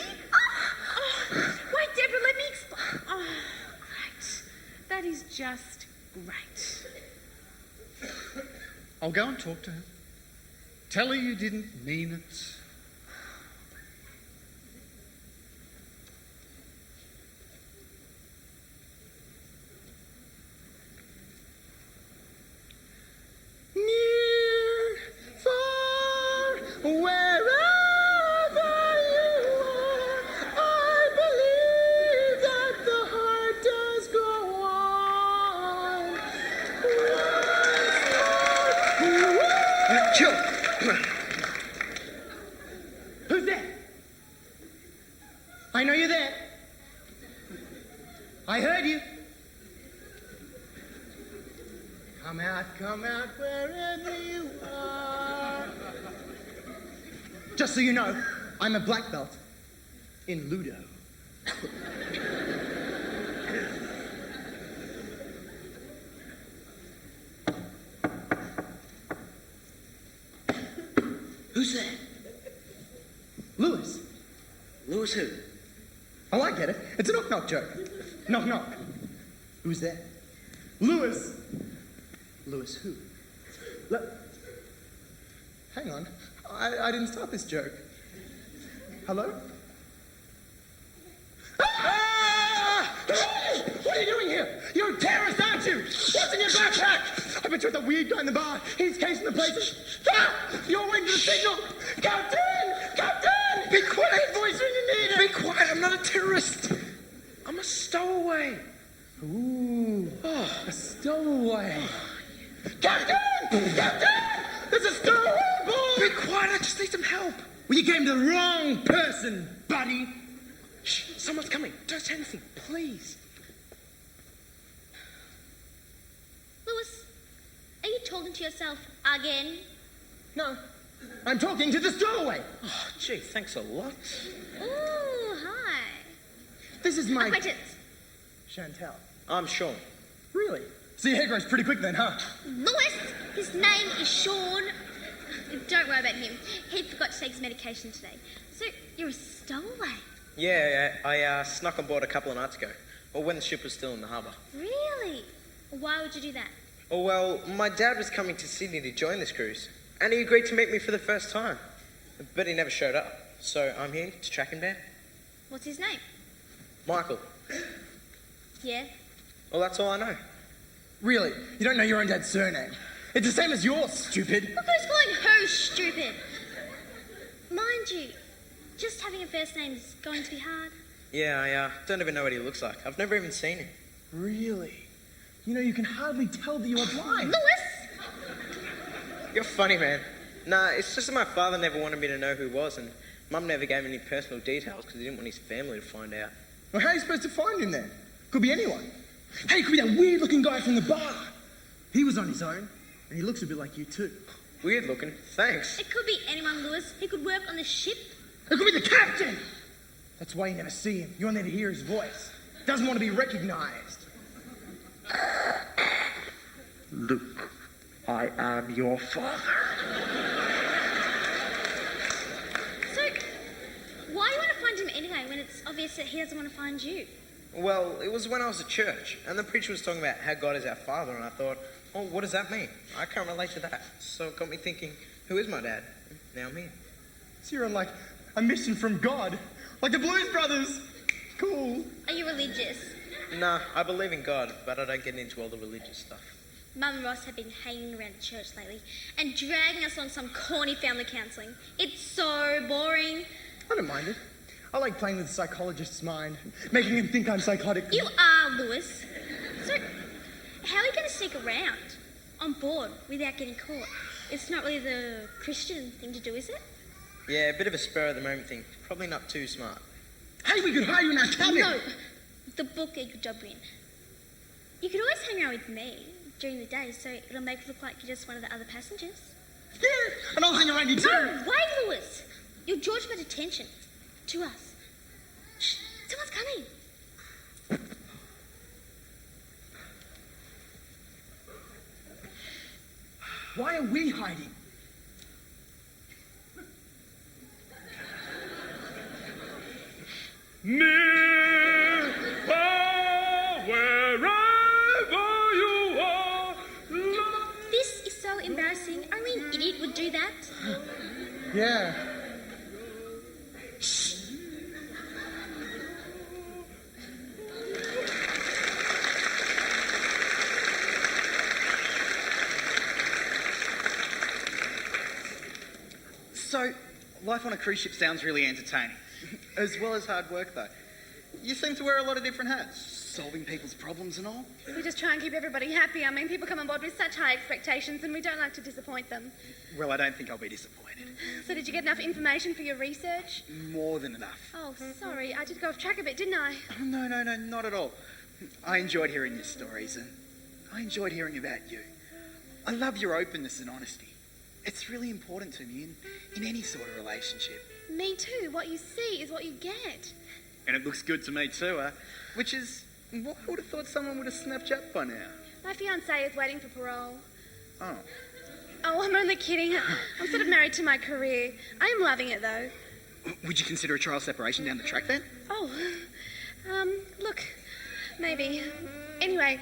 Wait, Deborah, let me explain. Oh, great. That is just great. I'll go and talk to her. Tell her you didn't mean it. Near, far, wherever you are, I believe that the heart does go on. Chill. Who's there? I know you're there. I heard you. Come out, wherever you are. Just so you know, I'm a black belt in Ludo. Who's that? Lewis. Lewis who? Oh, I get it. It's a knock-knock joke. Knock-knock. Who's there? Lewis. Lewis who? Hang on. I didn't start this joke. Hello? Ah! What are you doing here? You're a terrorist, aren't you? What's in your backpack? I bet you're the weird guy in the bar. He's casing the place. Ah! You're waiting for the signal. Captain! Captain! Be quiet. Big voice when you need it. Be quiet, I'm not a terrorist. I'm a stowaway. Ooh, a stowaway. Captain! Captain! There's a stowaway aboard! Be quiet, I just need some help. Well, you came to the wrong person, buddy. Shh, someone's coming. Don't say anything, please. Lewis, are you talking to yourself again? No, I'm talking to the stowaway. Oh, gee, thanks a lot. Ooh, hi. This is my... Acquaintance. Chantal. I'm Sean. Really? So your hair grows pretty quick then, huh? Lewis, his name is Sean. Don't worry about him. He forgot to take his medication today. So you're a stowaway. Yeah, I snuck on board a couple of nights ago. Or when the ship was still in the harbour. Really? Why would you do that? Oh, well, my dad was coming to Sydney to join this cruise. And he agreed to meet me for the first time. But he never showed up. So I'm here to track him down. What's his name? Michael. Yeah? Well, that's all I know. Really? You don't know your own dad's surname? It's the same as yours, stupid. Look who's calling her stupid. Mind you, just having a first name is going to be hard. Yeah, I don't even know what he looks like. I've never even seen him. Really? You know, you can hardly tell that you are blind. Lewis! You're funny, man. Nah, it's just that my father never wanted me to know who he was, and Mum never gave me any personal details because he didn't want his family to find out. Well, how are you supposed to find him then? Could be anyone. Hey, it could be that weird-looking guy from the bar. He was on his own, and he looks a bit like you too. Weird looking. Thanks. It could be anyone, Lewis. He could work on the ship. It could be the captain. That's why you never see him. You only ever hear his voice. Doesn't want to be recognised. Luke, I am your father. So, why do you want to find him anyway when it's obvious that he doesn't want to find you? Well, it was when I was at church, and the preacher was talking about how God is our father, and I thought, oh, what does that mean? I can't relate to that. So it got me thinking, who is my dad? Now me. So you're on, like, a mission from God. Like the Blues Brothers. Cool. Are you religious? Nah, I believe in God, but I don't get into all the religious stuff. Mum and Ross have been hanging around the church lately and dragging us on some corny family counselling. It's so boring. I don't mind it. I like playing with the psychologist's mind, making him think I'm psychotic. You are, Lewis. So, how are you going to sneak around on board without getting caught? It's not really the Christian thing to do, is it? Yeah, a bit of a spur of the moment thing. Probably not too smart. Hey, we could hire you in our cabin. No, the book a good job in. You could always hang around with me during the day, so it'll make it look like you're just one of the other passengers. Yeah, and I'll hang around you too. No, wait, Lewis. You're George for detention. To us. Shh, someone's coming. Why are we hiding? Near, far, wherever you are. This is so embarrassing. Only an idiot would do that. Yeah. So, life on a cruise ship sounds really entertaining. As well as hard work, though. You seem to wear a lot of different hats, solving people's problems and all. We just try and keep everybody happy. I mean, people come on board with such high expectations and we don't like to disappoint them. Well, I don't think I'll be disappointed. So did you get enough information for your research? More than enough. Oh, sorry. I did go off track a bit, didn't I? Oh, no, not at all. I enjoyed hearing your stories and I enjoyed hearing about you. I love your openness and honesty. It's really important to me in any sort of relationship. Me too. What you see is what you get. And it looks good to me too, which is, what would have thought someone would have snapped you up by now? My fiancé is waiting for parole. Oh. Oh, I'm only kidding. I'm sort of married to my career. I am loving it though. Would you consider a trial separation down the track then? Oh, look, maybe. Anyway,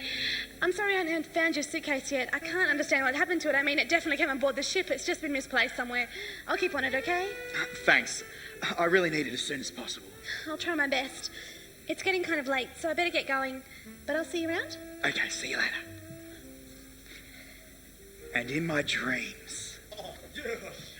I'm sorry I haven't found your suitcase yet. I can't understand what happened to it. I mean, it definitely came on board the ship. It's just been misplaced somewhere. I'll keep on it, okay? Thanks. I really need it as soon as possible. I'll try my best. It's getting kind of late, so I better get going. But I'll see you around. Okay, see you later. And in my dreams. Oh, yes.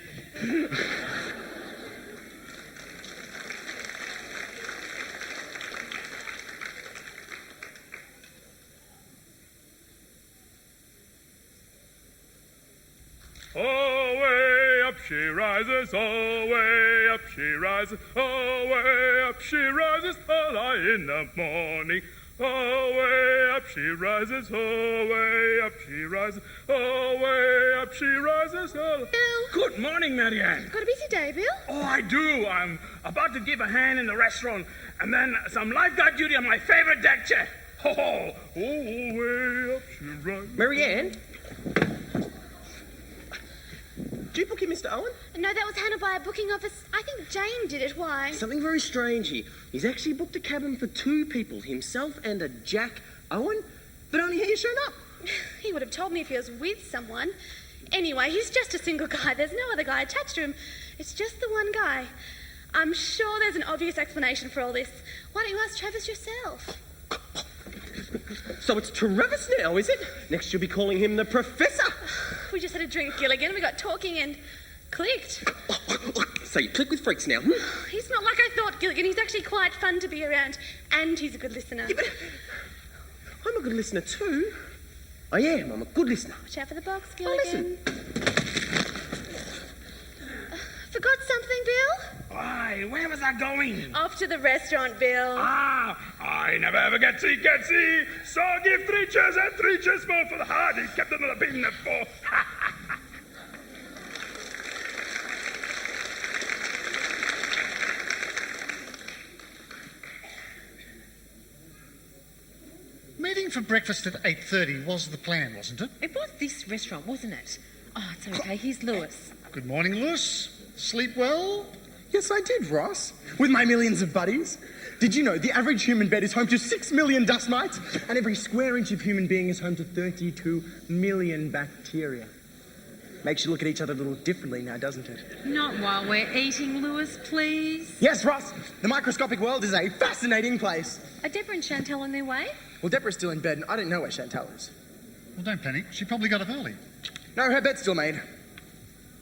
Away up she rises, away up she rises, away up she rises, early in the morning. Away up she rises, away up she rises, away up she rises. Bill. Good morning, Marianne. Got a busy day, Bill? Oh, I do. I'm about to give a hand in the restaurant and then some lifeguard duty on my favorite deck chair. Oh, way up she rises. Marianne? Did you book him, Mr. Owen? No, that was handled by a booking office. I think Jane did it. Why? Something very strange here. He's actually booked a cabin for 2 people, himself and a Jack Owen, but only he has shown up. He would have told me if he was with someone. Anyway, he's just a single guy. There's no other guy attached to him. It's just the one guy. I'm sure there's an obvious explanation for all this. Why don't you ask Travis yourself? So it's Travis now, is it? Next you'll be calling him the Professor. We just had a drink at Gilligan. We got talking and clicked. So you click with freaks now? He's not like I thought, Gilligan. He's actually quite fun to be around. And he's a good listener. Yeah, but I'm a good listener too. I am. I'm a good listener. Watch out for the box, Oh, Gilligan. listen. Forgot something, Bill? Why, where was I going? Off to the restaurant, Bill. I never ever get see. So give 3 cheers and 3 cheers more for the hardy captain of the bin at 4. Meeting for breakfast at 8:30 was the plan, wasn't it? It was this restaurant, wasn't it? Oh, it's okay. Here's Lewis. Good morning, Lewis. Sleep well? Yes, I did, Ross. With my millions of buddies. Did you know the average human bed is home to 6 million dust mites? And every square inch of human being is home to 32 million bacteria. Makes you look at each other a little differently now, doesn't it? Not while we're eating, Lewis, please. Yes, Ross. The microscopic world is a fascinating place. Are Deborah and Chantal on their way? Well, Deborah's still in bed, and I don't know where Chantal is. Well, don't panic. She probably got up early. No, her bed's still made.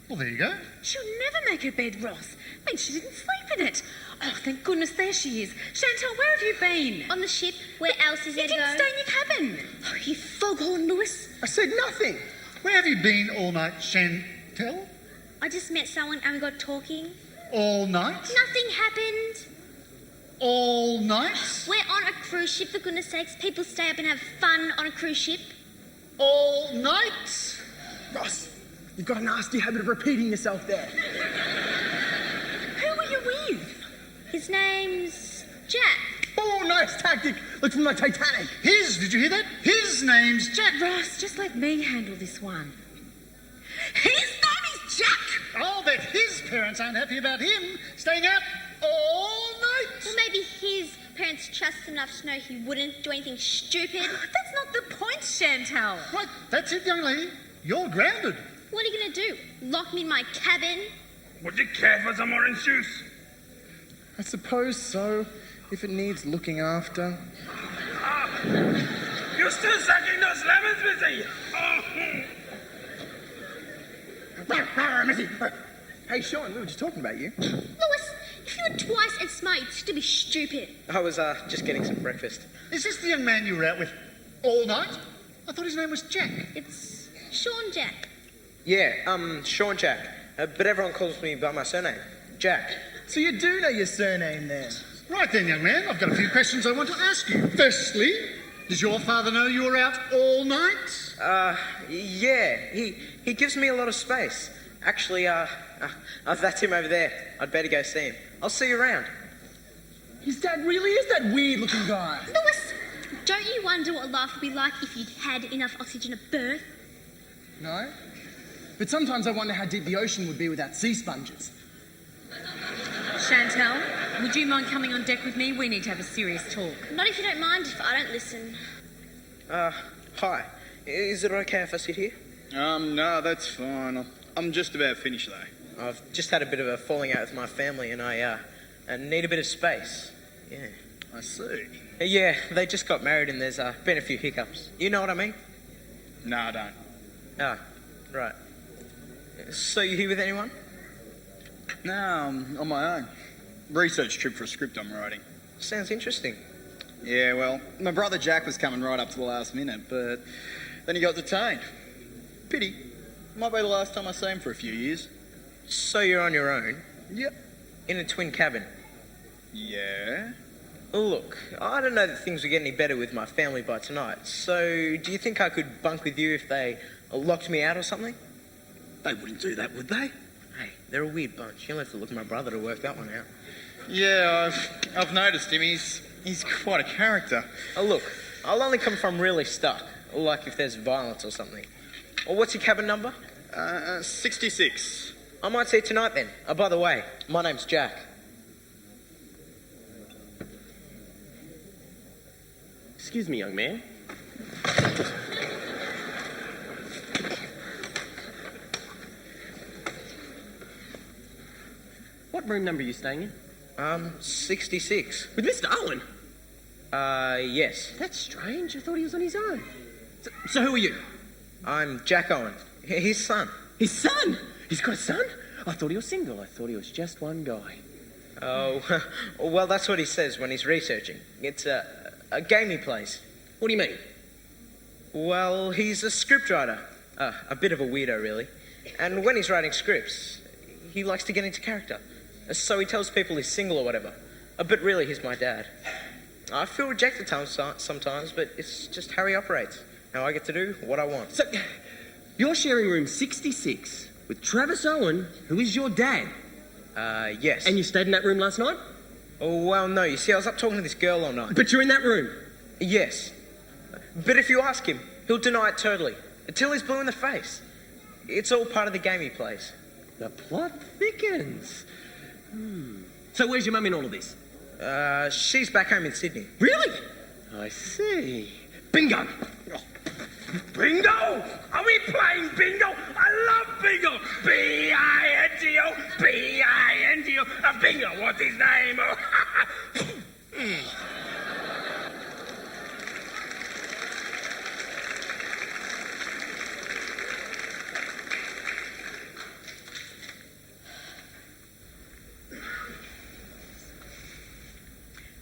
Well, there you go. She'll never make her bed, Ross. I mean, she didn't sleep in it. Oh, thank goodness, there she is. Chantal, where have you been? On the ship. Where else is there to You go? didn't stay in your cabin. Oh, you foghorn, Lewis. I said nothing. Where have you been all night, Chantel? I just met someone and we got talking. All night? Nothing happened. All night? We're on a cruise ship, for goodness sakes. People stay up and have fun on a cruise ship. All night? Ross, you've got a nasty habit of repeating yourself there. Who were you with? His name's Jack. Oh, nice tactic. Like from the Titanic. Did you hear that? His name's Jack. Ross, just let me handle this one. His name is Jack. I'll bet his parents aren't happy about him staying out all night. Well, maybe his parents trust enough to know he wouldn't do anything stupid. That's not the point, Chantal. Right, that's it, young lady. You're grounded. What are you going to do? Lock me in my cabin? Would you care for some orange juice? I suppose so, if it needs looking after. You're still sucking those lemons, Missy? Missy. Hey, Sean, we were just talking about you. Lewis, if you were twice as smart, you'd still be stupid. I was just getting some breakfast. Is this the young man you were out with all night? I thought his name was Jack. It's Sean Jack. Yeah, Sean Jack. But everyone calls me by my surname, Jack. So you do know your surname then? Right then, young man, I've got a few questions I want to ask you. Firstly, does your father know you were out all night? Yeah, he gives me a lot of space. Actually, that's him over there. I'd better go see him. I'll see you around. His dad really is that weird-looking guy. Lewis, don't you wonder what life would be like if you'd had enough oxygen at birth? No. But sometimes I wonder how deep the ocean would be without sea sponges. Chantal, would you mind coming on deck with me? We need to have a serious talk. Not if you don't mind, if I don't listen. Hi. Is it okay if I sit here? No, that's fine. I'm just about finished, though. I've just had a bit of a falling out with my family and I need a bit of space. Yeah. I see. Yeah, they just got married and there's been a few hiccups. You know what I mean? No, I don't. Ah, right. So you here with anyone? No, I'm on my own. Research trip for a script I'm writing. Sounds interesting. Yeah, well, my brother Jack was coming right up to the last minute, but then he got detained. Pity. Might be the last time I see him for a few years. So you're on your own? Yep. In a twin cabin? Yeah? Look, I don't know that things would get any better with my family by tonight, so do you think I could bunk with you if they locked me out or something? They wouldn't do that, would they? Hey, they're a weird bunch. You'll have to look at my brother to work that one out. Yeah, I've noticed him. He's quite a character. Oh, look, I'll only come if I'm really stuck, like if there's violence or something. Or what's your cabin number? 66. I might see you tonight then. Oh, by the way, my name's Jack. Excuse me, young man. What room number are you staying in? 66. With Mr. Owen? Yes. That's strange. I thought he was on his own. So who are you? I'm Jack Owen. His son. His son? He's got a son? I thought he was single. I thought he was just one guy. Oh, well, that's what he says when he's researching. It's a game he plays. What do you mean? Well, he's a scriptwriter. A bit of a weirdo, really. And when he's writing scripts, he likes to get into character. So he tells people he's single or whatever. But really, he's my dad. I feel rejected sometimes, but it's just how he operates. Now I get to do what I want. So, you're sharing room 66 with Travis Owen, who is your dad? Yes. And you stayed in that room last night? Oh, well, no. You see, I was up talking to this girl all night. But you're in that room? Yes. But if you ask him, he'll deny it totally. Until he's blue in the face. It's all part of the game he plays. The plot thickens. So where's your mum in all of this? She's back home in Sydney. Really? I see. Bingo! Bingo? Are we playing bingo? I love bingo. B-I-N-G-O, B-I-N-G-O. Bingo, what's his name?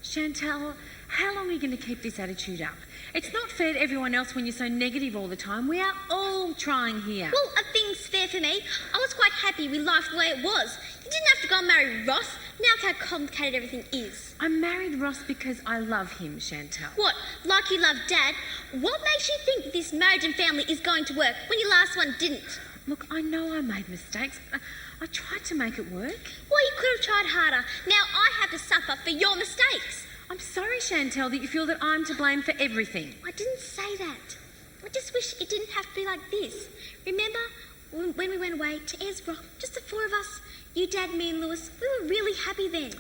Chantal, how long are you going to keep this attitude up? It's not fair to everyone else when you're so negative all the time. We are all trying here. Well, a thing's fair for me. I was quite happy with life the way it was. You didn't have to go and marry Ross. Now it's how complicated everything is. I married Ross because I love him, Chantal. What? Like you love Dad? What makes you think this marriage and family is going to work when your last one didn't? Look, I know I made mistakes. I tried to make it work. Well, you could have tried harder. Now I have to suffer for your mistakes. I'm sorry, Chantal, that you feel that I'm to blame for everything. I didn't say that. I just wish it didn't have to be like this. Remember when we went away to Ayers Rock, just the four of us? You, Dad, me and Lewis, we were really happy then.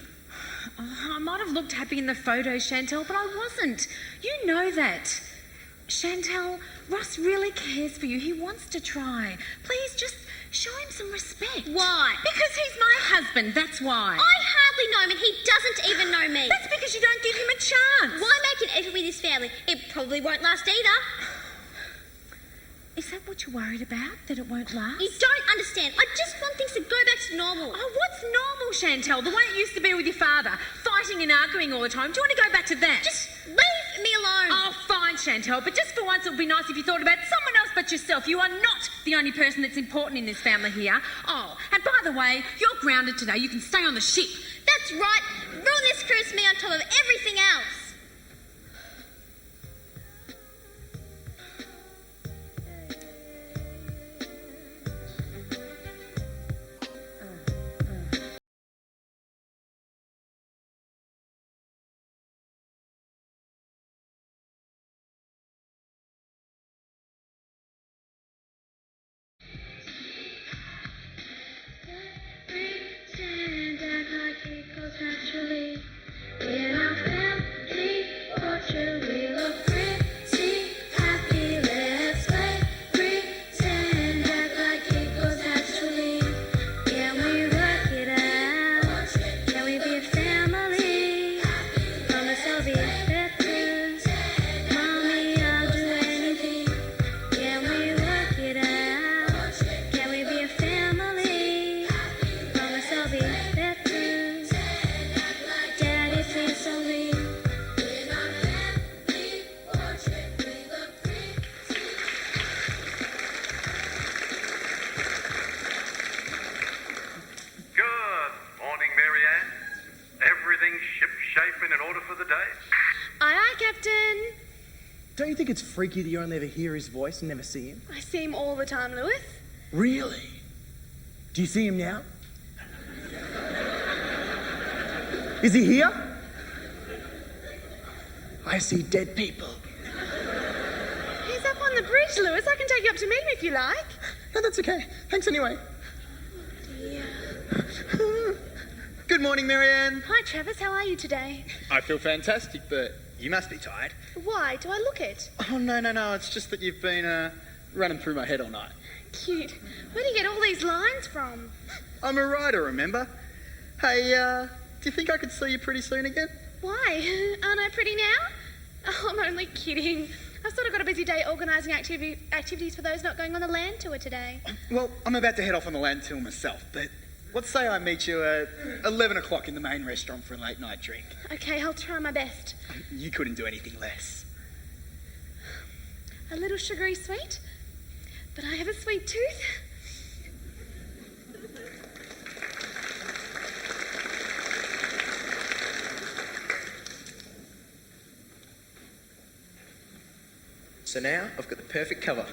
I might have looked happy in the photos, Chantal, but I wasn't. You know that. Chantal, Ross really cares for you. He wants to try. Please, just show him some respect. Why? Because he's my husband, that's why. I hardly know him and he doesn't even know me. That's because you don't give him a chance. Why make an effort with his family? It probably won't last either. Is that what you're worried about? That it won't last? You don't understand. I just want things to go back to normal. Oh, what's normal, Chantal? The way it used to be with your father, fighting and arguing all the time. Do you want to go back to that? Just leave me alone. Oh, fine, Chantal, but just for once it would be nice if you thought about someone else but yourself. You are not the only person that's important in this family here. Oh, and by the way, you're grounded today. You can stay on the ship. That's right. Ruin this cruise for me on top of everything else. Pretend act like it goes naturally. In our family portrait, we look pretty happy. Let's play pretend act like it goes naturally. Can we work it out? Can we be a family? Promise I'll be better. Mommy, I'll do anything. Can we work it out? Can we be a family? Promise I'll be better. Daddy feels so mean. In our family portrait, we look pretty. Good morning, Marianne. Everything ship-shape and in order for the day? Aye, aye, Captain. Don't you think it's freaky that you only ever hear his voice and never see him? I see him all the time, Lewis. Really? Do you see him now? Is he here? I see dead people. on the bridge, Lewis. I can take you up to meet him if you like. No, that's okay. Thanks anyway. Yeah. Good morning, Marianne. Hi, Travis. How are you today? I feel fantastic, but you must be tired. Why? Do I look it? Oh, no. It's just that you've been running through my head all night. Cute. Where do you get all these lines from? I'm a writer, remember? Hey, do you think I could see you pretty soon again? Why? Aren't I pretty now? Oh, I'm only kidding. I've sort of got a busy day organising activities for those not going on the land tour today. Well, I'm about to head off on the land tour myself, but let's say I meet you at 11 o'clock in the main restaurant for a late night drink. Okay, I'll try my best. You couldn't do anything less. A little sugary sweet, but I have a sweet tooth. So now I've got the perfect cover.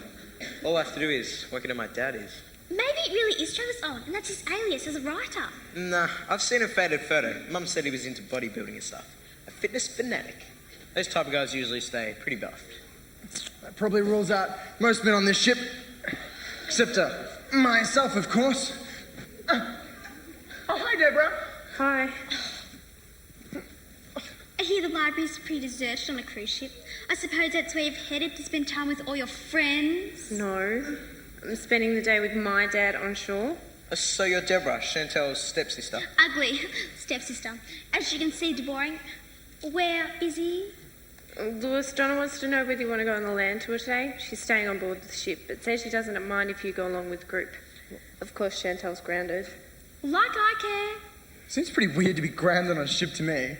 All I have to do is work it out my dad is. Maybe it really is Travis Owen, and that's his alias as a writer. Nah, I've seen a faded photo. Mum said he was into bodybuilding and stuff. A fitness fanatic. Those type of guys usually stay pretty buffed. That probably rules out most men on this ship. Except myself, of course. Oh, hi, Deborah. Hi. I hear the library's pretty deserted on a cruise ship. I suppose that's where you've headed to spend time with all your friends? No. I'm spending the day with my dad on shore. So you're Deborah, Chantel's stepsister. Ugly stepsister. As you can see, boring. We're busy. Lewis, Donna wants to know whether you want to go on the land tour today. She's staying on board the ship, but says she doesn't mind if you go along with the group. Of course, Chantel's grounded. Like I care. Seems pretty weird to be grounded on a ship to me.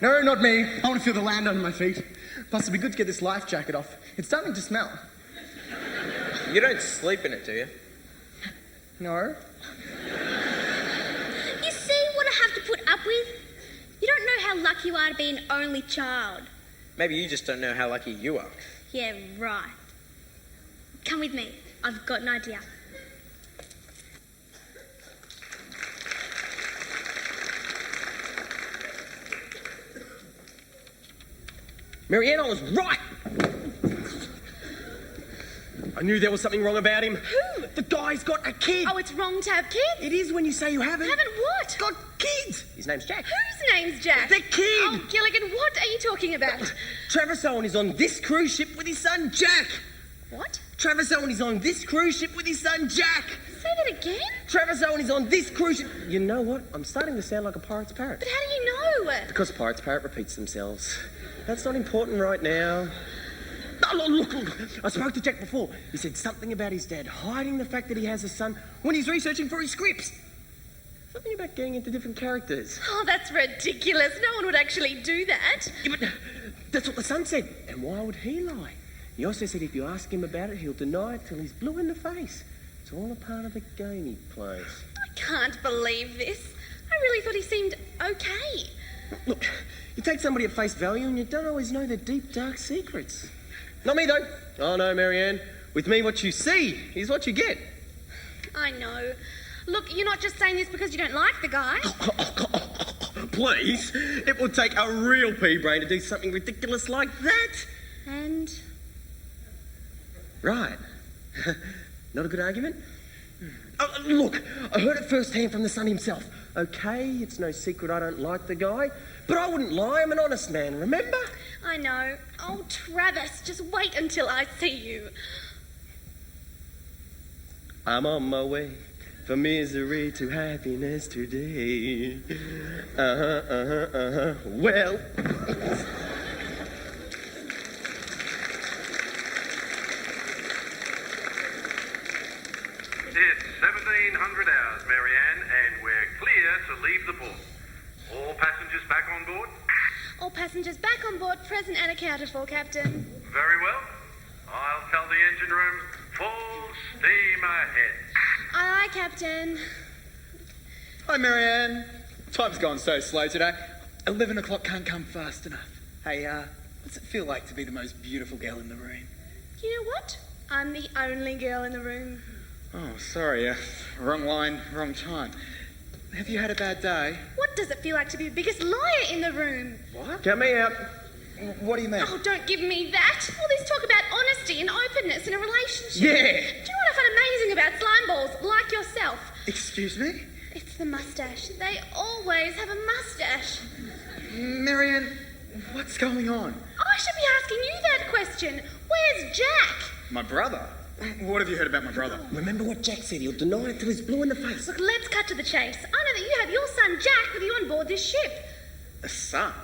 No, not me. I want to feel the land under my feet. Plus, it'd be good to get this life jacket off. It's starting to smell. You don't sleep in it, do you? No. You see what I have to put up with? You don't know how lucky you are to be an only child. Maybe you just don't know how lucky you are. Yeah, right. Come with me. I've got an idea. Marianne, I was right! I knew there was something wrong about him. Who? The guy's got a kid. Oh, it's wrong to have kids? It is when you say you haven't. Haven't what? Got kids. His name's Jack. Whose name's Jack? The kid. Oh, Gilligan, what are you talking about? Travis Owen is on this cruise ship with his son, Jack. What? Travis Owen is on this cruise ship with his son, Jack. Say that again? Travis Owen is on this cruise ship. You know what? I'm starting to sound like a pirate's parrot. But how do you know? Because pirate's parrot repeats themselves. That's not important right now. Oh, look. I spoke to Jack before. He said something about his dad hiding the fact that he has a son when he's researching for his scripts. Something about getting into different characters. Oh, that's ridiculous. No one would actually do that. Yeah, but that's what the son said. And why would he lie? He also said if you ask him about it, he'll deny it till he's blue in the face. It's all a part of the game he plays. I can't believe this. I really thought he seemed okay. Look, you take somebody at face value and you don't always know their deep, dark secrets. Not me, though. Oh, no, Marianne. With me, what you see is what you get. I know. Look, you're not just saying this because you don't like the guy. Please. It will take a real pea-brain to do something ridiculous like that. And? Right. Not a good argument? Oh, look, I heard it firsthand from the son himself. Okay, it's no secret I don't like the guy, but I wouldn't lie. I'm an honest man, remember? I know. Oh, Travis, just wait until I see you. I'm on my way from misery to happiness today. Well... It's 1700 hours, Marianne, and we're clear to leave the port. All passengers back on board? All passengers back on board, present and accounted for, Captain. Very well. I'll tell the engine room full steam ahead. Aye, aye, Captain. Hi, Marianne. Time's gone so slow today. 11 o'clock can't come fast enough. Hey, what's it feel like to be the most beautiful girl in the room? You know what? I'm the only girl in the room. Oh, sorry. Wrong line, wrong time. Have you had a bad day? What does it feel like to be the biggest liar in the room? What? Count me out. What do you mean? Oh, don't give me that. All this talk about honesty and openness in a relationship. Yeah. Do you know what I find amazing about slime balls like yourself? Excuse me? It's the mustache. They always have a mustache. Marianne, what's going on? I should be asking you that question. Where's Jack? My brother? What have you heard about my brother? Remember what Jack said? He'll deny it till he's blue in the face. Look, let's cut to the chase. I know that you have your son Jack with you on board this ship. A son?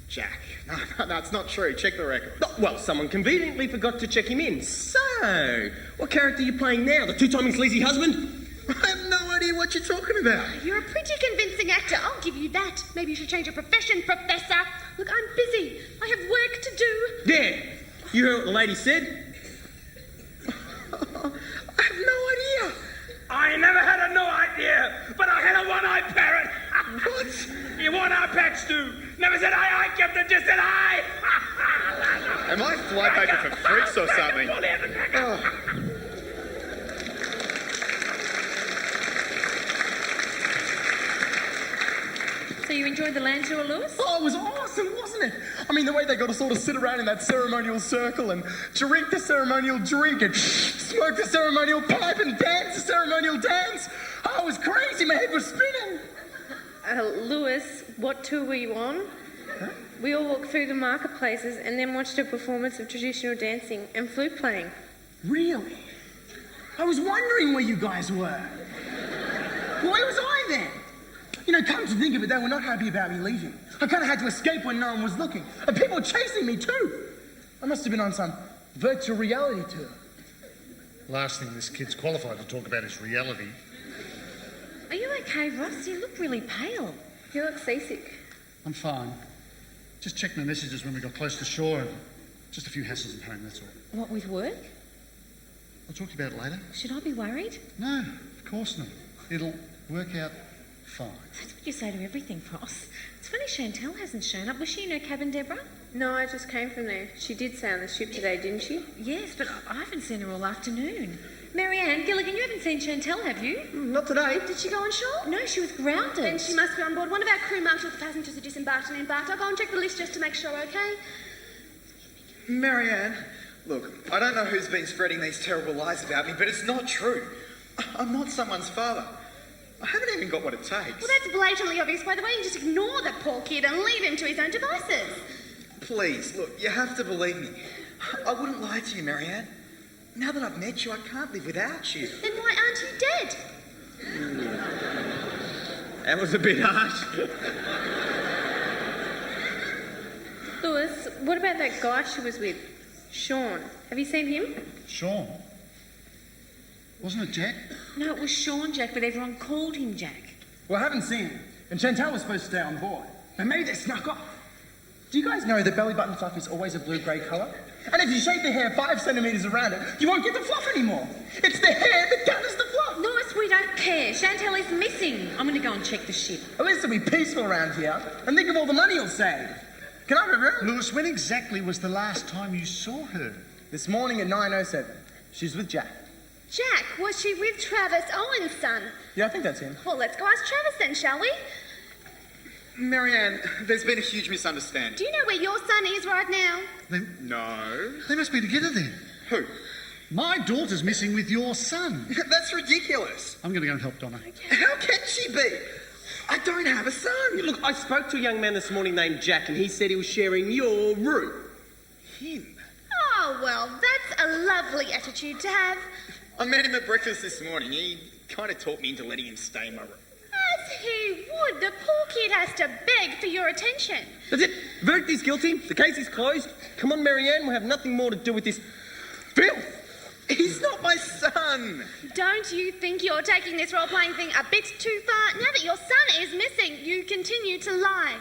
Jack. No, it's not true. Check the record. Oh, well, someone conveniently forgot to check him in. So, what character are you playing now? The two-timing sleazy husband? I have no idea what you're talking about. You're a pretty convincing actor. I'll give you that. Maybe you should change your profession, Professor. Look, I'm busy. I have work to do. There. You heard what the lady said? I have no idea. I never had a no idea, but I had a one-eyed parrot. What? You one-eyed pets do. Never said I kept it, just said I. Am I flypaper for freaks or something? Oh. So you enjoyed the land tour, Lewis? Oh, it was awesome, wasn't it? I mean, the way they got to sort of sit around in that ceremonial circle and drink the ceremonial drink and smoke the ceremonial pipe and dance the ceremonial dance. Oh, it was crazy. My head was spinning. Lewis, what tour were you on? Huh? We all walked through the marketplaces and then watched a performance of traditional dancing and flute playing. Really? I was wondering where you guys were. Why was I there? You know, come to think of it, they were not happy about me leaving. I kind of had to escape when no one was looking. And people were chasing me too. I must have been on some virtual reality tour. Last thing this kid's qualified to talk about is reality. Are you okay, Ross? You look really pale. You look seasick. I'm fine. Just checked my messages when we got close to shore and just a few hassles at home, that's all. What, with work? I'll talk to you about it later. Should I be worried? No, of course not. It'll work out fine. That's what you say to everything, Ross. It's funny Chantel hasn't shown up. Was she in her cabin, Deborah? No, I just came from there. She did say on the ship today, didn't she? Yes, but I haven't seen her all afternoon. Marianne, Gilligan, you haven't seen Chantel, have you? Not today. Did she go on shore? No, she was grounded. Then she must be on board. One of our crew marshals the passengers who disembarked and embarked. I'll go and check the list just to make sure, okay? Marianne, look, I don't know who's been spreading these terrible lies about me, but it's not true. I'm not someone's father. I haven't even got what it takes. Well, that's blatantly obvious by the way you just ignore that poor kid and leave him to his own devices. Please, look, you have to believe me. I wouldn't lie to you, Marianne. Now that I've met you, I can't live without you. Then why aren't you dead? That was a bit harsh. Lewis, what about that guy she was with? Sean. Have you seen him? Sean? Wasn't it Jack? No, it was Sean, Jack, but everyone called him Jack. Well, I haven't seen him. And Chantal was supposed to stay on board. But maybe they snuck off. Do you guys know that belly button fluff is always a blue-grey colour? And if you shave the hair 5 centimetres around it, you won't get the fluff anymore. It's the hair that gathers the fluff. Lewis, we don't care. Chantel is missing. I'm going to go and check the ship. At least it'll be peaceful around here. And think of all the money you'll save. Can I have a room? Lewis, when exactly was the last time you saw her? This morning at 9:07. She's with Jack. Jack, was she with Travis Owen's son? Yeah, I think that's him. Well, let's go ask Travis then, shall we? Marianne, there's been a huge misunderstanding. Do you know where your son is right now? No. They must be together then. Who? My daughter's missing with your son. That's ridiculous. I'm going to go and help Donna. How can she be? I don't have a son. Look, I spoke to a young man this morning named Jack, and he said he was sharing your room. Him? Oh, well, that's a lovely attitude to have. I met him at breakfast this morning. He kind of talked me into letting him stay in my room. As he would. The poor kid has to beg for your attention. That's it. Verdict is guilty. The case is closed. Come on, Marianne. We'll have nothing more to do with this filth. He's not my son. Don't you think you're taking this role-playing thing a bit too far? Now that your son is missing, you continue to lie.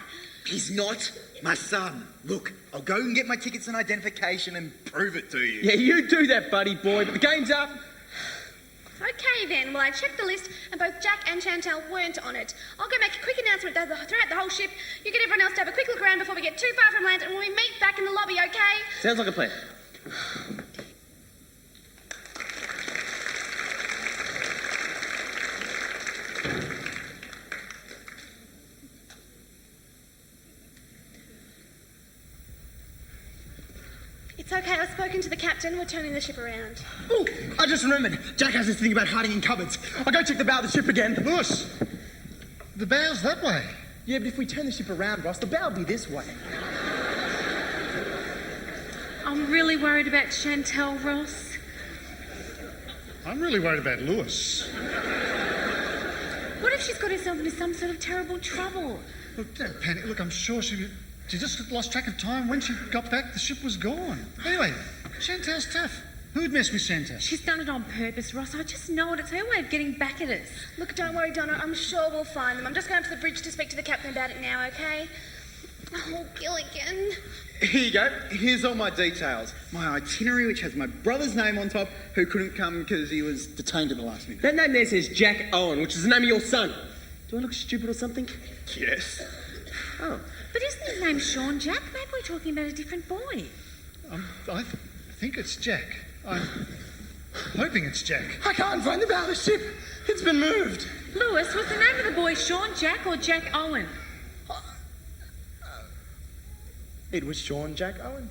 He's not my son. Look, I'll go and get my tickets and identification and prove it to you. Yeah, you do that, buddy boy, but the game's up. Okay then, well I checked the list and both Jack and Chantal weren't on it. I'll go make a quick announcement throughout the whole ship. You get everyone else to have a quick look around before we get too far from land and we meet back in the lobby, okay? Sounds like a plan. okay. I've spoken to the captain. We're turning the ship around. Oh, I just remembered. Jack has this thing about hiding in cupboards. I'll go check the bow of the ship again. Lewis, the bow's that way. Yeah, but if we turn the ship around, Ross, the bow will be this way. I'm really worried about Chantel, Ross. I'm really worried about Lewis. What if she's got herself into some sort of terrible trouble? Look, don't panic. Look, I'm sure she just lost track of time. When she got back, the ship was gone. Anyway, Chantel's tough. Who'd mess with Chantel? She's done it on purpose, Ross. I just know it. It's her way of getting back at us. Look, don't worry, Donna. I'm sure we'll find them. I'm just going up to the bridge to speak to the captain about it now, okay? Oh, Gilligan. Here you go. Here's all my details. My itinerary, which has my brother's name on top, who couldn't come because he was detained at the last minute. That name there says Jack Owen, which is the name of your son. Do I look stupid or something? Yes. Oh. But isn't his name Sean, Jack? Maybe we're talking about a different boy. I think it's Jack. I'm hoping it's Jack. I can't find the bow of the ship. It's been moved. Lewis, was the name of the boy Sean, Jack, or Jack Owen? It was Sean Jack Owen.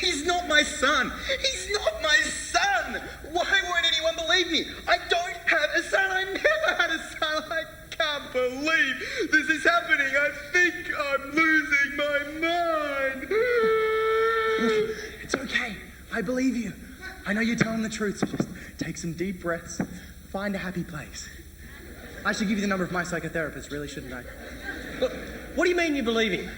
He's not my son. He's not my son. Why won't anyone believe me? I don't have a son. I never had a son. I can't believe this is happening. I think I'm losing my mind. It's okay. I believe you. I know you're telling the truth, so just take some deep breaths. Find a happy place. I should give you the number of my psychotherapist, really, shouldn't I? Look, what do you mean you believe him?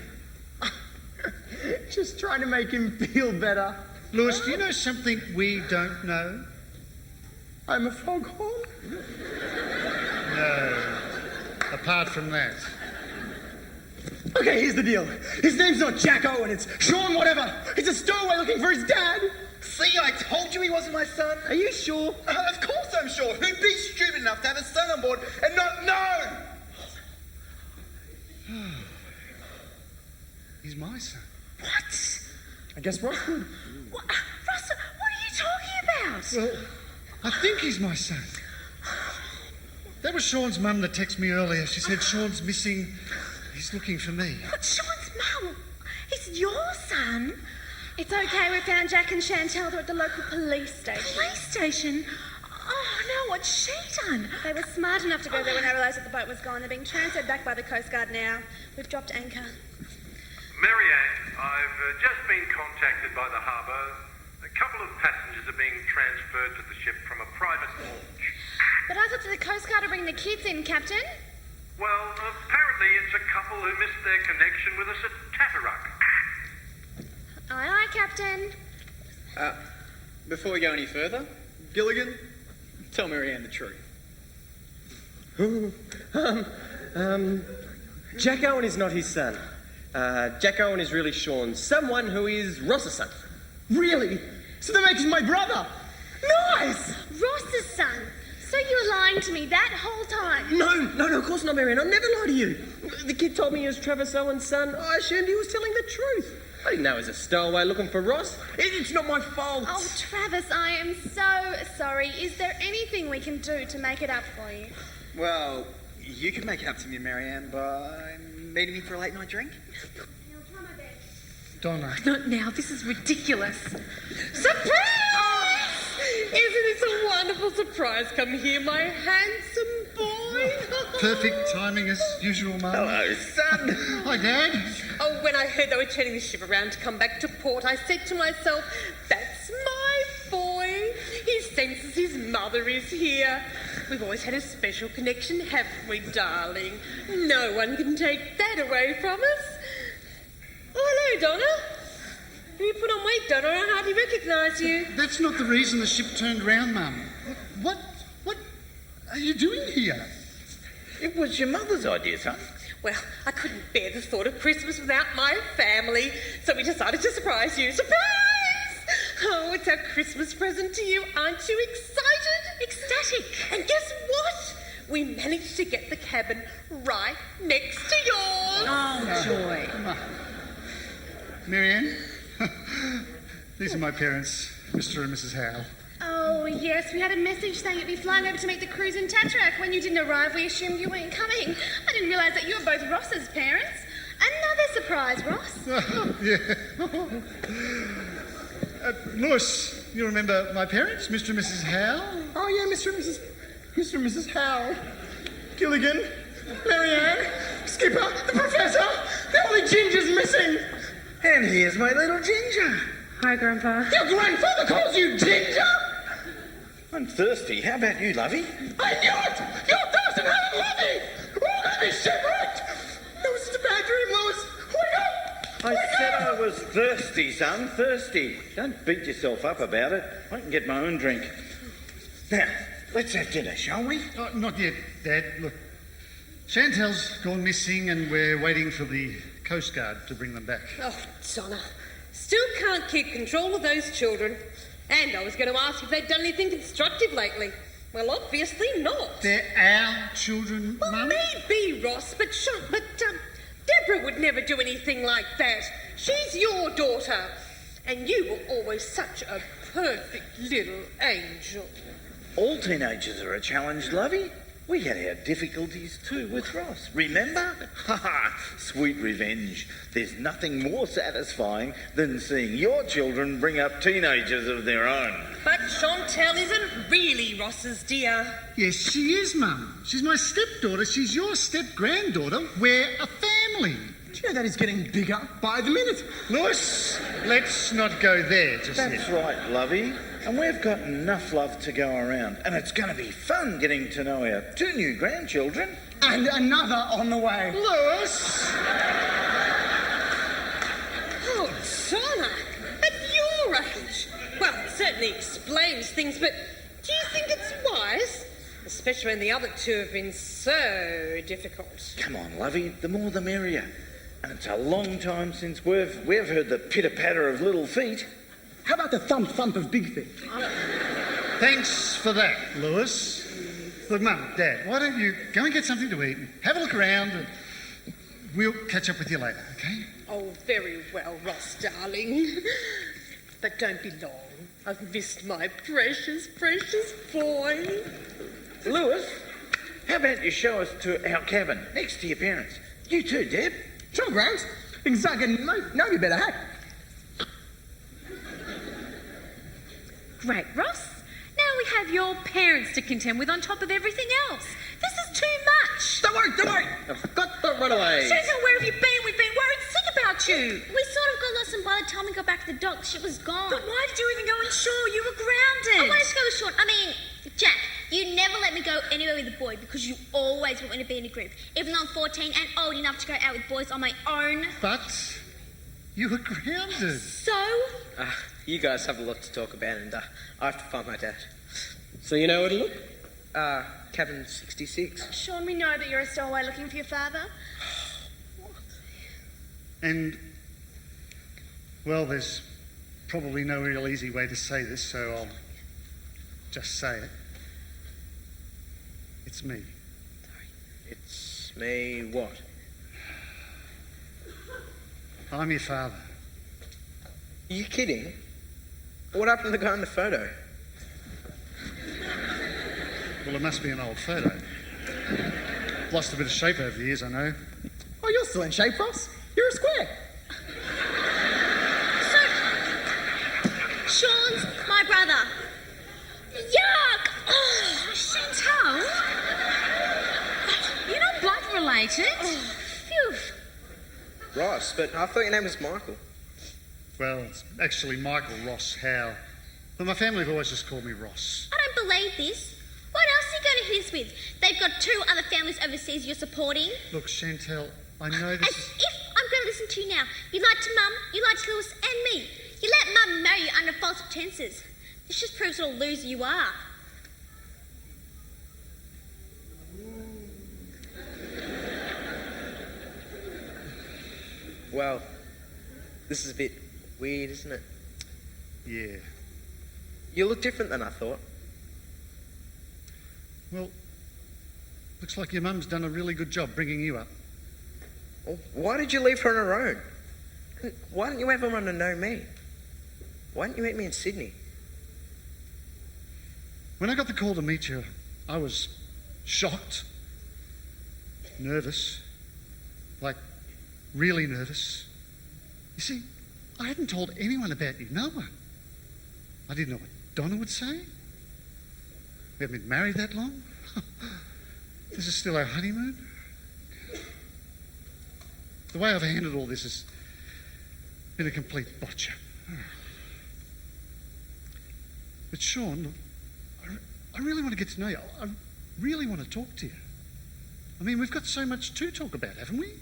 Just trying to make him feel better. Lewis, do you know something we don't know? I'm a foghorn. No. Apart from that. Okay, here's the deal. His name's not Jack Owen, it's Sean whatever. He's a stowaway looking for his dad. See, I told you he wasn't my son. Are you sure? Of course I'm sure. Who'd be stupid enough to have a son on board and not know? He's my son. What? I guess Ross would. What? Ross, what are you talking about? Well, I think he's my son. That was Sean's mum that texted me earlier. She said Sean's missing. He's looking for me. But Sean's mum, he's your son. It's okay. We found Jack and Chantel. They're at the local police station. Police station? Oh, no, what's she done? They were smart enough to go there when they realised that the boat was gone. They're being transferred back by the Coast Guard now. We've dropped anchor. Marianne, I've just been contacted by the harbour. A couple of passengers are being transferred to the ship from a private launch. But I thought that the Coast Guard would bring the kids in, Captain. Well, apparently it's a couple who missed their connection with us at Tatteruck. Aye, aye, Captain. Before we go any further, Gilligan, tell Marianne the truth. Jack Owen is not his son. Jack Owen is really Sean, someone who is Ross's son. Really? So that makes him my brother. Nice! Ross's son. So you were lying to me that whole time? No, of course not, Marianne. I'll never lie to you. The kid told me he was Travis Owen's son. I assumed he was telling the truth. I didn't know he was a stowaway looking for Ross. It's not my fault. Oh, Travis, I am so sorry. Is there anything we can do to make it up for you? Well, you can make it up to me, Marianne, by meeting me for a late night drink. Donna. Not now. This is ridiculous. Surprise! Isn't this a wonderful surprise? Come here, my handsome boy. Perfect timing as usual, Mum. Hello, son. Hi, Dad. Oh, when I heard they were turning the ship around to come back to port, I said to myself, that's my boy. He senses his mother is here. We've always had a special connection, haven't we, darling? No one can take that away from us. Oh, hello, Donna. You put on weight, Donna. I hardly recognise you. That's not the reason the ship turned round, Mum. What are you doing here? It was your mother's idea, son. Well, I couldn't bear the thought of Christmas without my family, so we decided to surprise you. Surprise! Oh, it's our Christmas present to you. Aren't you excited? Ecstatic. And guess what? We managed to get the cabin right next to yours. Oh, joy. Marianne, these are my parents, Mr. and Mrs. Howe. Oh, yes, we had a message saying you'd be flying over to meet the crews in Tatteruck. When you didn't arrive, we assumed you weren't coming. I didn't realise that you were both Ross's parents. Another surprise, Ross. Yeah. Lewis, you remember my parents, Mr. and Mrs. Howe? Oh, yeah, Mr. and Mrs. Howe. Gilligan, Marianne, Skipper, the Professor. The only Ginger's missing. And here's my little Ginger. Hi, Grandpa. Your grandfather calls you Ginger? I'm thirsty. How about you, Lovey? I knew it! You're thirsty and I'm Lovey! We're all going to be shipwrecked! Lewis, it's a bad dream, Lewis. Wake up! I said I was thirsty, son. Thirsty. Don't beat yourself up about it. I can get my own drink. Now, let's have dinner, shall we? Oh, not yet, Dad. Look, Chantel's gone missing and we're waiting for the Coast Guard to bring them back. Oh, Donna. Still can't keep control of those children. And I was going to ask if they'd done anything constructive lately. Well, obviously not. They're our children, Well, Mum. maybe, Ross, but Deborah would never do anything like that. She's your daughter. And you were always such a perfect little angel. All teenagers are a challenge, Lovey. We had our difficulties too with Ross, remember? Ha ha! Sweet revenge. There's nothing more satisfying than seeing your children bring up teenagers of their own. But Chantel isn't really Ross's dear. Yes, she is, Mum. She's my stepdaughter. She's your step-granddaughter. We're a family. Do you know that is getting bigger by the minute? Lewis, let's not go there just yet. That's right, Lovey. And we've got enough love to go around. And it's going to be fun getting to know our 2 new grandchildren. And another on the way. Lewis! Oh, Donna, at your age. Well, it certainly explains things, but do you think it's wise? Especially when the other 2 have been so difficult. Come on, Lovey. The more the merrier. And it's a long time since we've heard the pitter-patter of little feet. How about the thump-thump of big feet? Thanks for that, Lewis. Look, Mum, Dad, why don't you go and get something to eat and have a look around and we'll catch up with you later, okay? Oh, very well, Ross, darling. But don't be long. I've missed my precious, precious boy. Lewis, how about you show us to our cabin next to your parents? You too, Deb. Sure, Grant. Exactly. No, you better have. Great, Ross. Now we have your parents to contend with on top of everything else. This is too much. Don't worry. I've got the runaways. Chantal, where have you been? We've been worried sick about you. We sort of got lost, and by the time we got back to the dock, the ship was gone. But why did you even go inshore? You were grounded. I wanted to go ashore. I mean, Jack, you never let me go anywhere with a boy because you always want me to be in a group, even though I'm 14 and old enough to go out with boys on my own. But you were grounded. So? You guys have a lot to talk about, and I have to find my dad. So you know where to look? Cabin 66. Sean, we know that you're a stowaway looking for your father. And, well, there's probably no real easy way to say this, so I'll just say it. It's me. It's me what? I'm your father. Are you kidding? What happened to the guy in the photo? Well, it must be an old photo. Lost a bit of shape over the years, I know. Oh, you're still in shape, Ross. You're a square. Sean's my brother. Yuck! Oh, Chantal. You're not blood related. Oh, phew. Ross, but I thought your name was Michael. Well, it's actually Michael Ross Howe. But my family have always just called me Ross. I don't believe this. What else are you going to hit us with? They've got 2 other families overseas you're supporting. Look, Chantel, I know this As is... if I'm going to listen to you now. You lied to Mum, you lied to Lewis and me. You let Mum marry you under false pretences. This just proves what a loser you are. Well, this is a bit weird, isn't it? Yeah. You look different than I thought. Well, looks like your mum's done a really good job bringing you up. Well, why did you leave her on her own? And why didn't you ever want to know me? Why didn't you meet me in Sydney? When I got the call to meet you, I was shocked, nervous, like really nervous. You see, I hadn't told anyone about you, no one. I didn't know what Donna would say. We haven't been married that long. This is still our honeymoon. The way I've handled all this has been a complete botcher. But Sean, I really want to get to know you. I really want to talk to you. I mean, we've got so much to talk about, haven't we?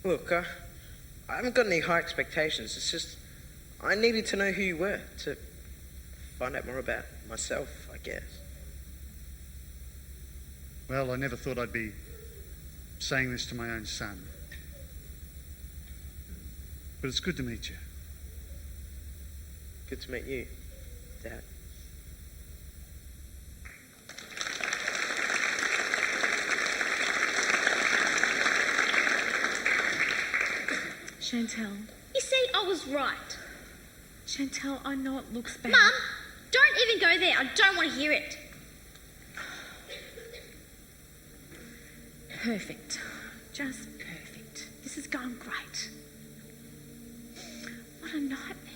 Look, I haven't got any high expectations. It's just I needed to know who you were to find out more about myself, I guess. Well, I never thought I'd be saying this to my own son. But it's good to meet you. Good to meet you, Dad. Chantel. You see, I was right. Chantel, I know it looks bad. Mum, don't even go there. I don't want to hear it. Perfect. Just perfect. This is going great. What a nightmare.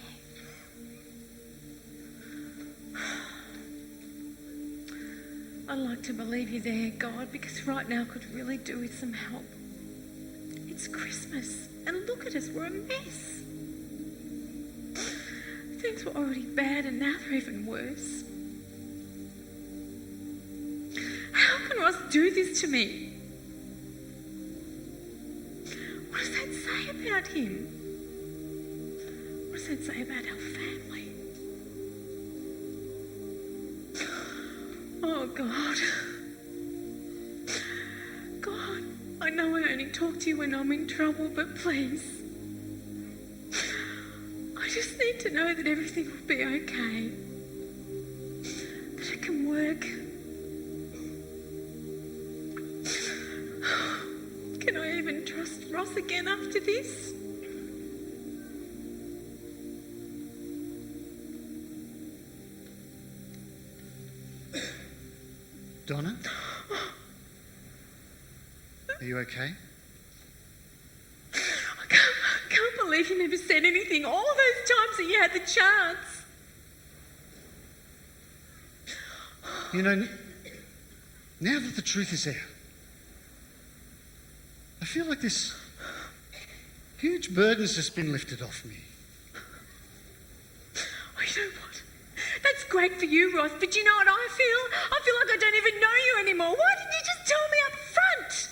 I'd like to believe you there, God, because right now I could really do with some help. It's Christmas, and look at us, we're a mess. Things were already bad, and now they're even worse. How can Ross do this to me? What does that say about him? What does that say about our family? Oh, God. God, I know I only talk to you when I'm in trouble, but please. I just need to know that everything will be okay. That it can work. Can I even trust Ross again after this? Donna? Are you okay? I can't believe you never said anything all those times that you had the chance. You know, now that the truth is out, I feel like this huge burden's just been lifted off me. Oh, you know what? That's great for you, Ross, but you know what I feel? I feel like I don't even know you anymore. Why didn't you just tell me up front?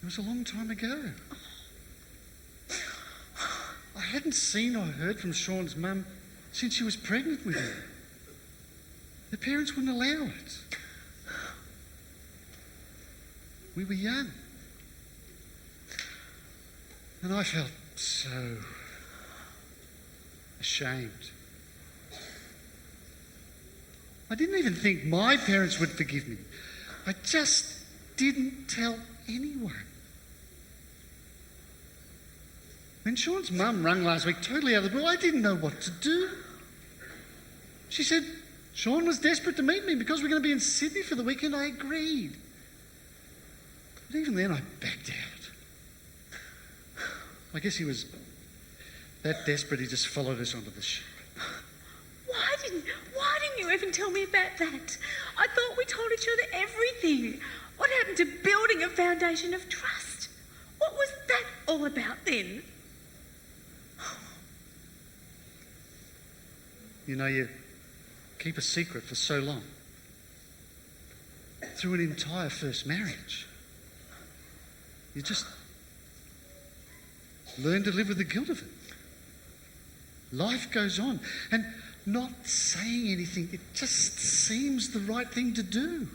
It was a long time ago. I hadn't seen or heard from Sean's mum since she was pregnant with him. Their parents wouldn't allow it. We were young. And I felt so ashamed. I didn't even think my parents would forgive me. I just didn't tell anyone. When Sean's mum rang last week, totally out of the blue, I didn't know what to do. She said Sean was desperate to meet me because we're going to be in Sydney for the weekend. I agreed. But even then, I backed out. I guess he was that desperate he just followed us onto the ship. Why didn't you even tell me about that? I thought we told each other everything. What happened to building a foundation of trust? What was that all about then? You know, you keep a secret for so long. Through an entire first marriage. You just learn to live with the guilt of it. Life goes on. And not saying anything, it just seems the right thing to do.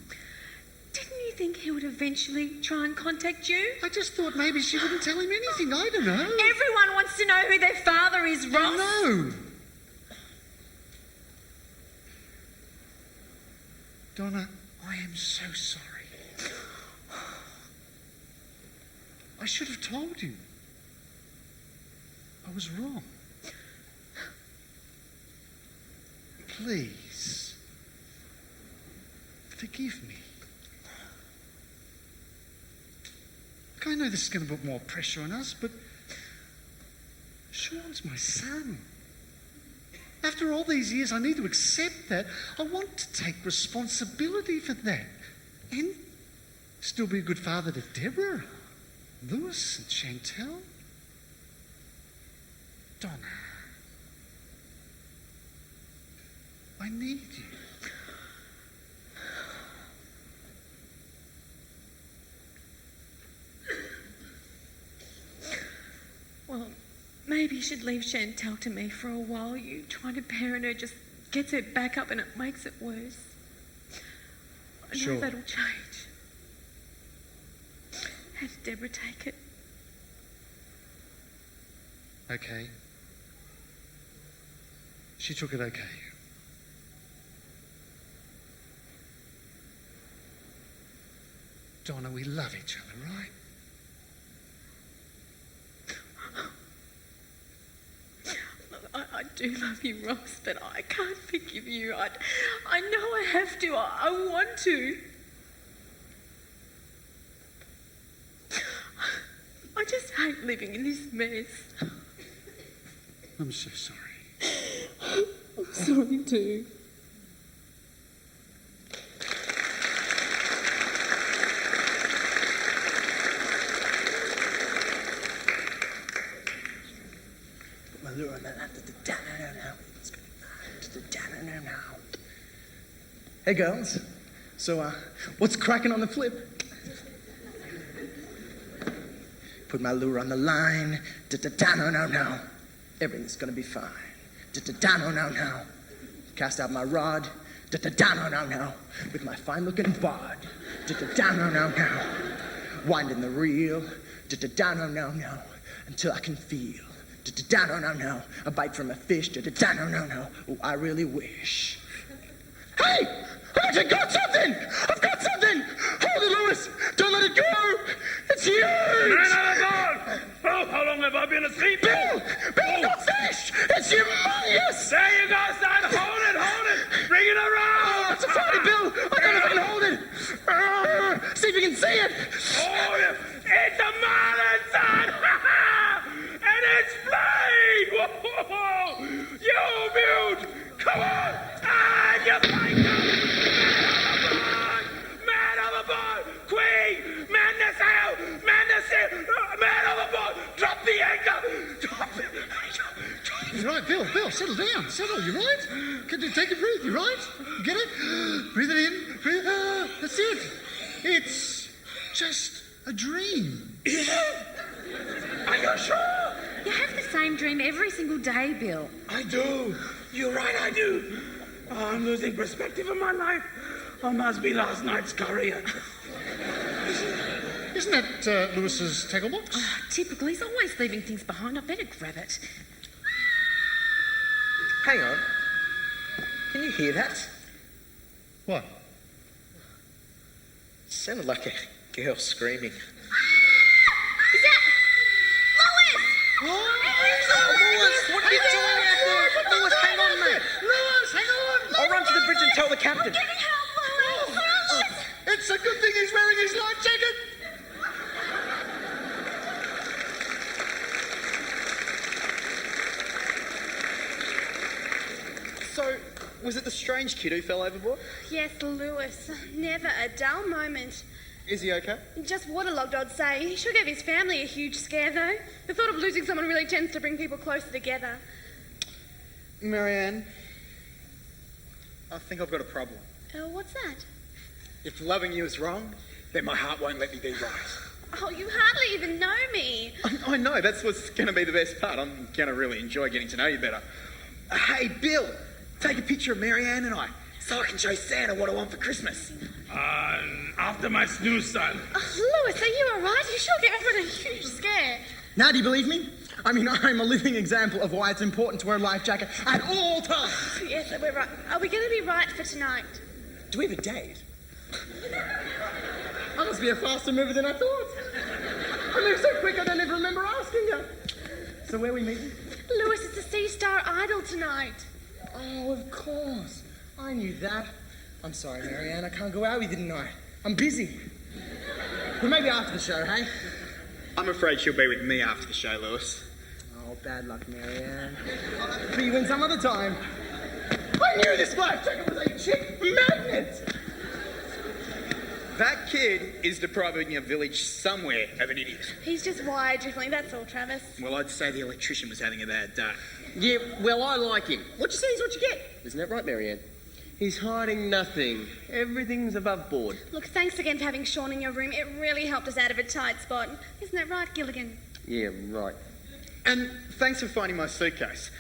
Didn't you think he would eventually try and contact you? I just thought maybe she wouldn't tell him anything. I don't know. Everyone wants to know who their father is, Ross. No. Donna, I am so sorry. I should have told you. I was wrong. Please, forgive me. Look, I know this is going to put more pressure on us, but Sean's my son. After all these years, I need to accept that. I want to take responsibility for that. And still be a good father to Deborah, Lewis and Chantel. Donna, I need you. Well, maybe you should leave Chantel to me for a while. You trying to parent her just gets her back up and it makes it worse. I know Sure. that'll change. Have Deborah take it. Okay. She took it okay. Donna, we love each other, right? I do love you, Ross, but I can't forgive you. I know I have to. I want to. I just hate living in this mess. I'm so sorry. I'm sorry too. Hey girls, so what's cracking on the flip? Put my lure on the line, no. Everything's gonna be fine. No. Cast out my rod, no. With my fine looking bod, no. Winding the reel, no. Until I can feel, no. A bite from a fish, no. Oh, I really wish. Hey! I got something! I've got something! Hold it, Lewis! Don't let it go! It's huge! Man out of God! Oh, how long have I been asleep? Bill! Bill, got fish! It's humongous! There you go, son! Hold it! Bring it around! Oh, it's a fatty, Bill! I don't know if I can hold it! See if you can see it! Oh, yeah. It's a marlin, son! And it's flying! Whoa! You mute! Come on! And you fight them! Man overboard! Queen! Man the sail! Man the sail! Man overboard! Drop the anchor! Drop the anchor! You're right, Bill, settle down. Settle, you right? Can you take a breath? You right? You get it? Breathe it in. Breathe. That's it. It's just a dream. Are you sure? You have the same dream every single day, Bill. I do. You're right, I do. Oh, I'm losing perspective of my life. I must be last night's courier. Isn't that Lewis's tackle box? Oh, typically, he's always leaving things behind. I better grab it. Hang on. Can you hear that? What? It sounded like a girl screaming. Is that Lois? Lewis, what are you doing out there? Lewis, hang on, mate. Lewis, hang on. I'll run to the bridge and tell the captain. It's a good thing he's wearing his life jacket. So, was it the strange kid who fell overboard? Yes, Lewis. Never a dull moment. Is he okay? Just waterlogged, I'd say. He sure gave his family a huge scare, though. The thought of losing someone really tends to bring people closer together. Marianne, I think I've got a problem. What's that? If loving you is wrong, then my heart won't let me be right. Oh, you hardly even know me. I know, that's what's going to be the best part. I'm going to really enjoy getting to know you better. Hey, Bill, take a picture of Marianne and I, so I can show Santa what I want for Christmas. After my snooze, son. Lewis, are you all right? You sure gave everyone a huge scare. Now, do you believe me? I mean, I'm a living example of why it's important to wear a life jacket at all times. Yes, we're right. Are we going to be right for tonight? Do we have a date? I must be a faster mover than I thought. I moved so quick I don't even remember asking you. So where are we meeting? Lewis, it's the Sea Star Idol tonight. Oh, of course. I knew that. I'm sorry, Marianne. I can't go out with you tonight. I'm busy. But maybe after the show, hey? I'm afraid she'll be with me after the show, Lewis. Oh, bad luck, Marianne. See you in some other time. I knew this black jacket was a chick magnet! That kid is depriving a village somewhere of an idiot. He's just wired differently, that's all, Travis. Well, I'd say the electrician was having a bad day. Yeah, well, I like him. What you see is what you get. Isn't that right, Marianne? He's hiding nothing. Everything's above board. Look, thanks again for having Sean in your room. It really helped us out of a tight spot. Isn't that right, Gilligan? Yeah, right. And thanks for finding my suitcase.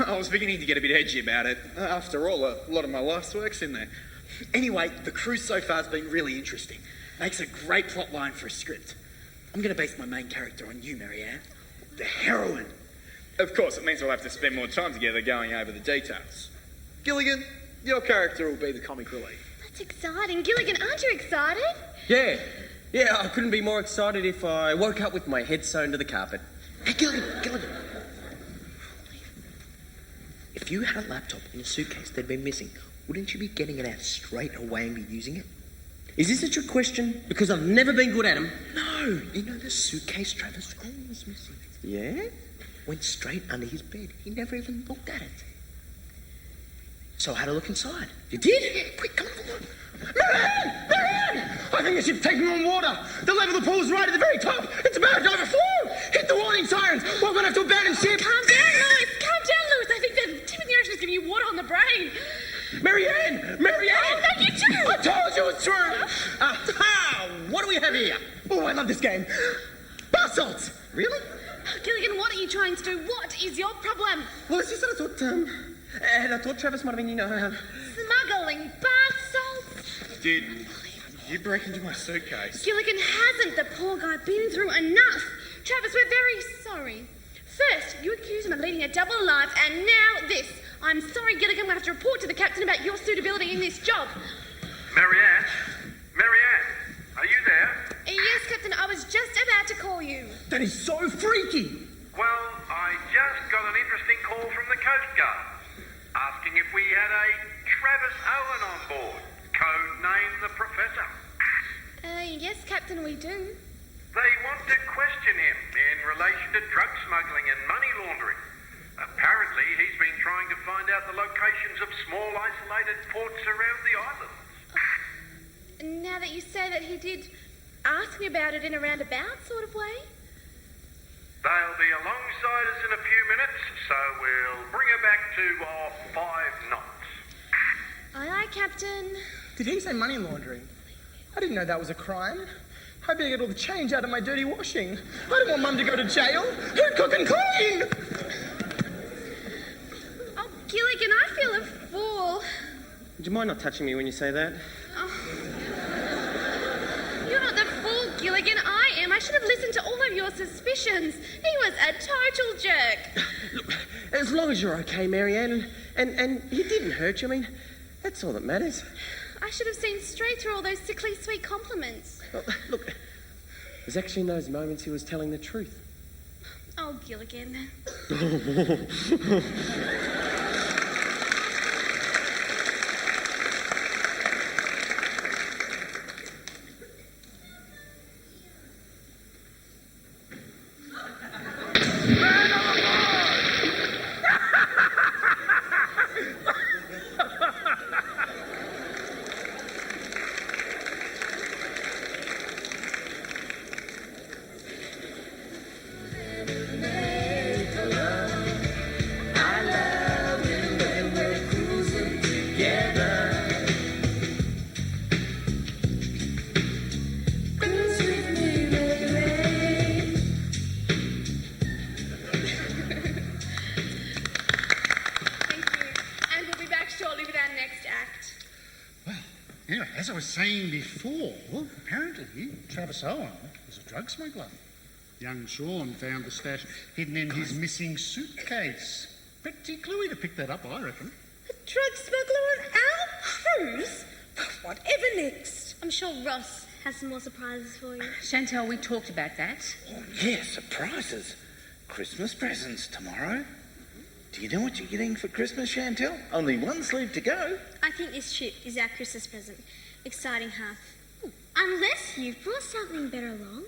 I was beginning to get a bit edgy about it. After all, a lot of my life's work's in there. Anyway, the cruise so far has been really interesting. Makes a great plot line for a script. I'm going to base my main character on you, Marianne. The heroine. Of course, it means we'll have to spend more time together going over the details. Gilligan, your character will be the comic relief. That's exciting. Gilligan, aren't you excited? Yeah, I couldn't be more excited if I woke up with my head sewn to the carpet. Hey, Gilligan. If you had a laptop in a suitcase that'd been missing, wouldn't you be getting it out straight away and be using it? Is this a trick question? Because I've never been good at them. No, you know the suitcase Travis was missing. Yeah? Went straight under his bed. He never even looked at it. So I had a look inside. You did? Yeah, quick, come on, look. Marianne! I think the ship's taking on water. The level of the pool's right at the very top. It's about to overflow. Hit the warning sirens. We're going to have to abandon ship. Calm down, Lewis. Calm down, Lewis. I think the tip of the ocean is giving you water on the brain. Marianne! Oh, thank you too. I told you it's true. What do we have here? Oh, I love this game. Bath salts. Really? Gilligan, what are you trying to do? What is your problem? Well, it's just that I thought Travis might have been, Smuggling bath salts? Did you break into my suitcase? Gilligan hasn't. The poor guy been through enough. Travis, we're very sorry. First, you accuse him of leading a double life, and now this. I'm sorry, Gilligan. We'll have to report to the captain about your suitability in this job. Marianne, are you there? Yes, Captain. I was just about to call you. That is so freaky. Well, I just got an interesting call from the Coast Guard, asking if we had a Travis Owen on board, codenamed the Professor. Yes, Captain, we do. They want to question him in relation to drug smuggling and money laundering. Apparently, he's been trying to find out the locations of small isolated ports around the islands. Now that you say that, he did ask me about it in a roundabout sort of way. They'll be alongside us in a few minutes, so we'll bring her back to 5 knots. Aye, aye, Captain. Did he say money laundering? I didn't know that was a crime. I better get all the change out of my dirty washing. I don't want Mum to go to jail. Who'd cook and clean? Oh, Gilligan, I feel a fool. Would you mind not touching me when you say that? Oh. You're not the fool, Gilligan. I am. I should have listened to all of your suspicions. He was a total jerk. Look, as long as you're okay, Marianne, and he didn't hurt you, I mean, that's all that matters. I should have seen straight through all those sickly sweet compliments. Well, look, it was actually in those moments he was telling the truth. Oh, Gilligan. Anyway, as I was saying before, apparently Travis Owen was a drug smuggler. Young Sean found the stash hidden in his missing suitcase. Pretty cluey to pick that up, I reckon. A drug smuggler on our cruise? Whatever next? I'm sure Ross has some more surprises for you. Chantal, we talked about that. Oh, yeah, surprises. Christmas presents tomorrow. Do you know what you're getting for Christmas, Chantal? Only one sleeve to go. I think this ship is our Christmas present. Exciting half. Unless you've brought something better along.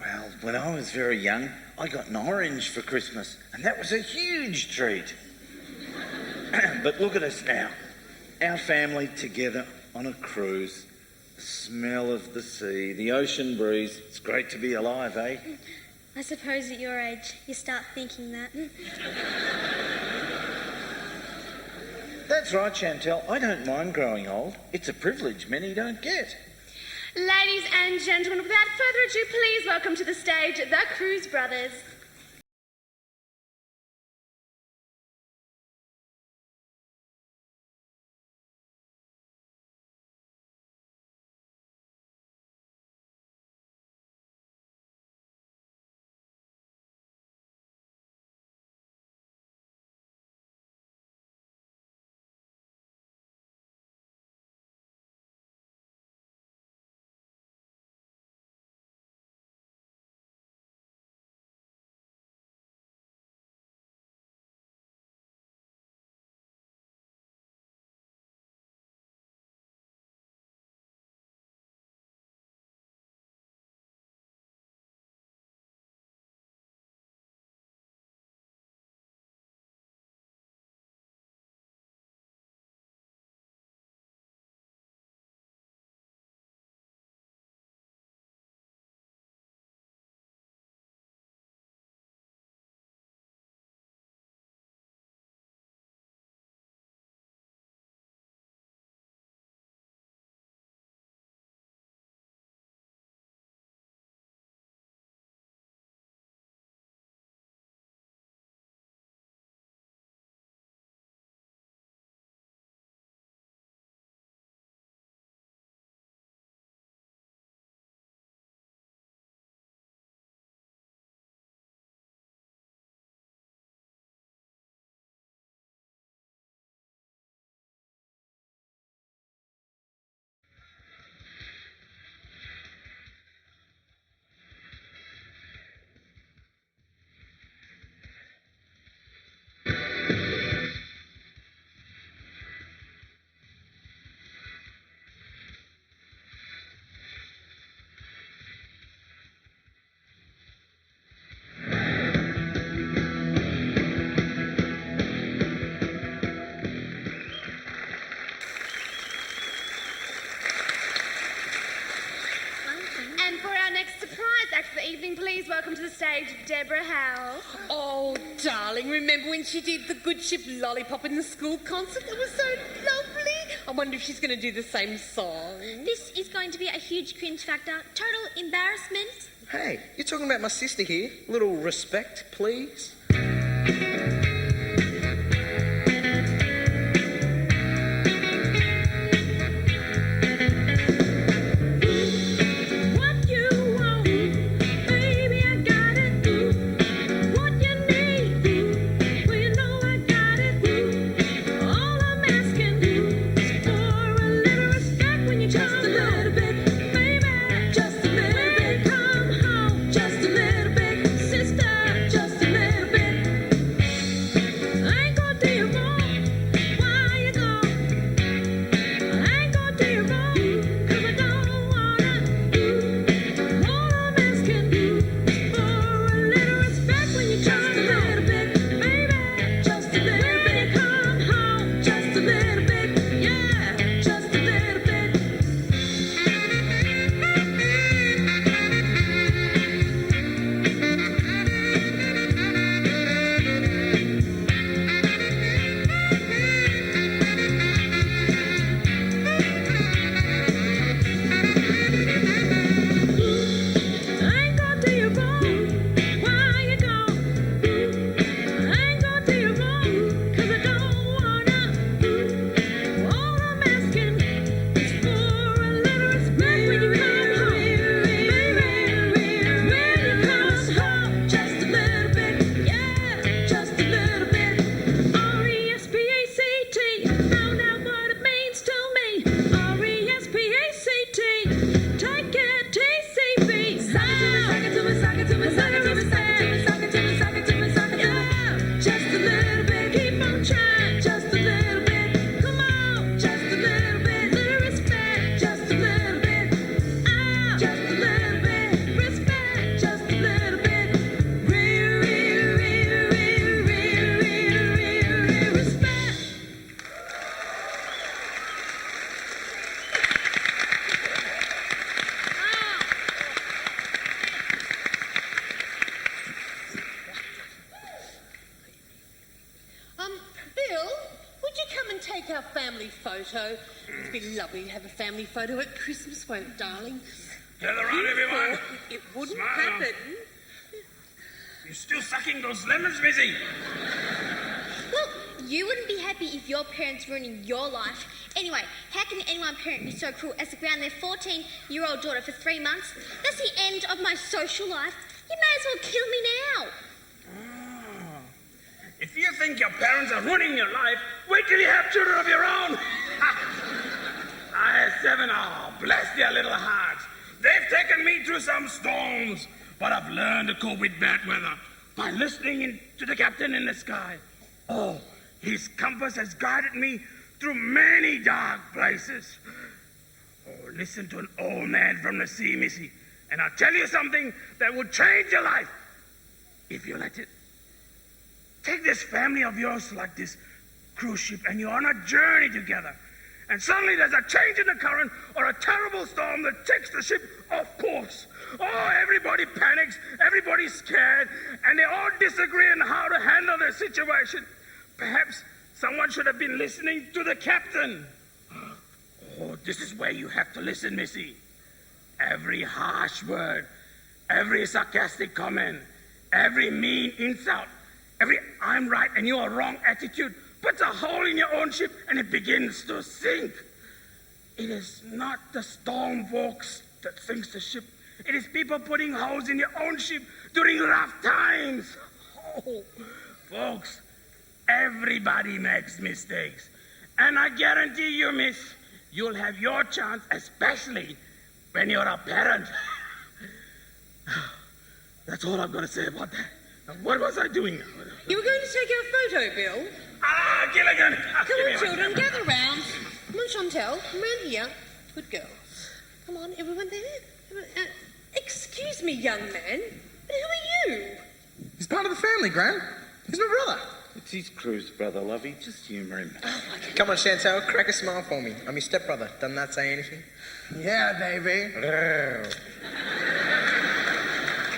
Well, when I was very young, I got an orange for Christmas, and that was a huge treat. But look at us now. Our family together on a cruise. The smell of the sea, the ocean breeze. It's great to be alive, eh? I suppose at your age you start thinking that. That's right, Chantel. I don't mind growing old. It's a privilege many don't get. Ladies and gentlemen, without further ado, please welcome to the stage the Cruise Brothers. And for our next surprise act of the evening, please welcome to the stage Deborah Howe. Oh, darling, remember when she did the Good Ship Lollipop in the school concert? It was so lovely. I wonder if she's going to do the same song. This is going to be a huge cringe factor. Total embarrassment. Hey, you're talking about my sister here. A little respect, please. photo. It'd be lovely to have a family photo at Christmas, won't it, darling? Gather round, You everyone. thought it wouldn't Smile. happen. You're still sucking those lemons, Missy. Well, you wouldn't be happy if your parents ruining your life. Anyway, how can anyone parent be so cruel as to ground their 14-year-old daughter for 3 months? That's the end of my social life. You may as well kill me now. If you think your parents are ruining your life, wait till you have children of your own. I have 7. Oh, bless their little hearts. They've taken me through some storms, but I've learned to cope with bad weather by listening to the captain in the sky. Oh, his compass has guided me through many dark places. Oh, listen to an old man from the sea, Missy, and I'll tell you something that will change your life if you let it. Take this family of yours like this cruise ship, and you're on a journey together. And suddenly there's a change in the current or a terrible storm that takes the ship off course. Oh, everybody panics, everybody's scared, and they all disagree on how to handle their situation. Perhaps someone should have been listening to the captain. Oh, this is where you have to listen, Missy. Every harsh word, every sarcastic comment, every mean insult, every I'm right and you are wrong attitude puts a hole in your own ship and it begins to sink. It is not the storm folks that sinks the ship. It is people putting holes in your own ship during rough times. Oh, folks, everybody makes mistakes. And I guarantee you, miss, you'll have your chance, especially when you're a parent. That's all I'm going to say about that. Now, what was I doing now? You were going to take our photo, Bill. Ah, Gilligan! Come on, children, gather round. Come on, Chantel, come round here. Good girl. Come on, everyone there. Excuse me, young man, but who are you? He's part of the family, Gran. He's my brother. It's his cruise brother, Lovey. Just humour him. Come on, Chantel, crack a smile for me. I'm your stepbrother. Doesn't that say anything? Yeah, baby.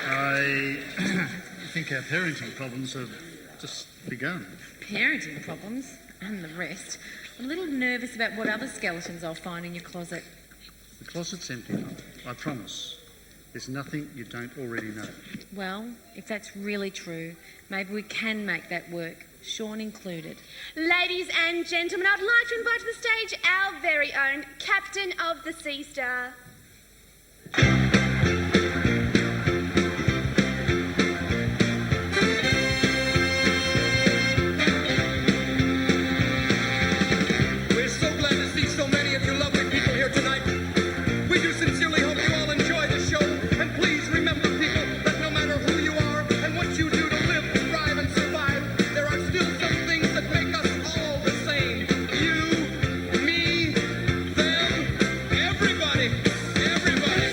I think our parenting problems have just begun. Parenting problems and the rest. I'm a little nervous about what other skeletons I'll find in your closet. The closet's empty, I promise. There's nothing you don't already know. Well, if that's really true, maybe we can make that work, Sean included. Ladies and gentlemen, I'd like to invite to the stage our very own Captain of the Sea Star. We're so glad to see so many of you lovely people here tonight. We do sincerely hope you all enjoy the show. And please remember, people, that no matter who you are and what you do to live, thrive, and survive, there are still some things that make us all the same. You, me, them, everybody. Everybody.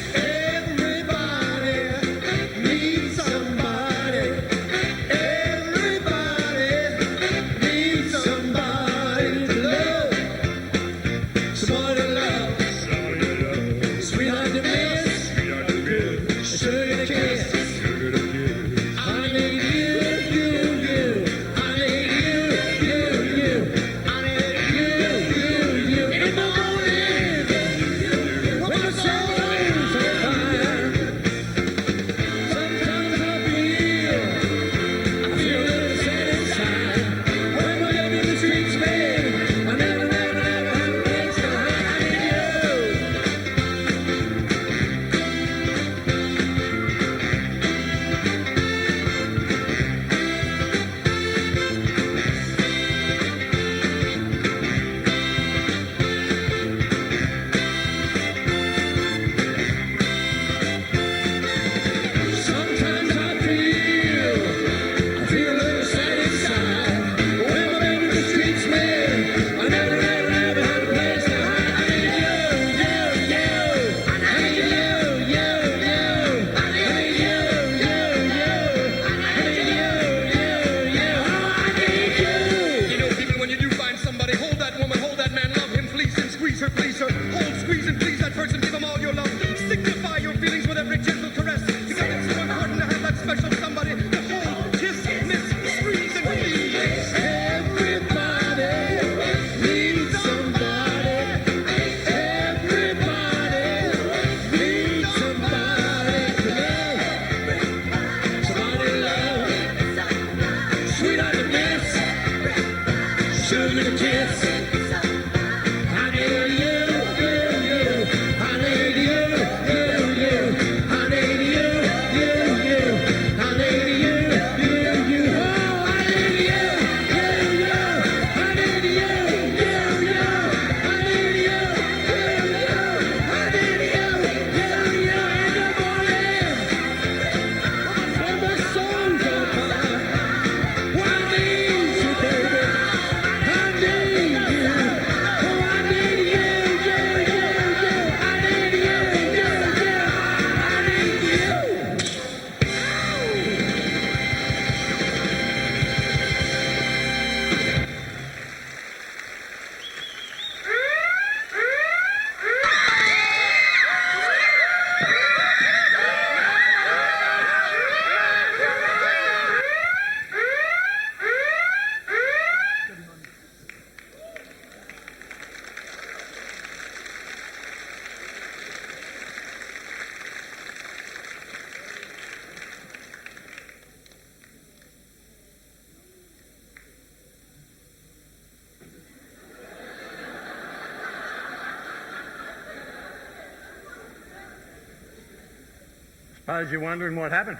Suppose you're wondering what happened.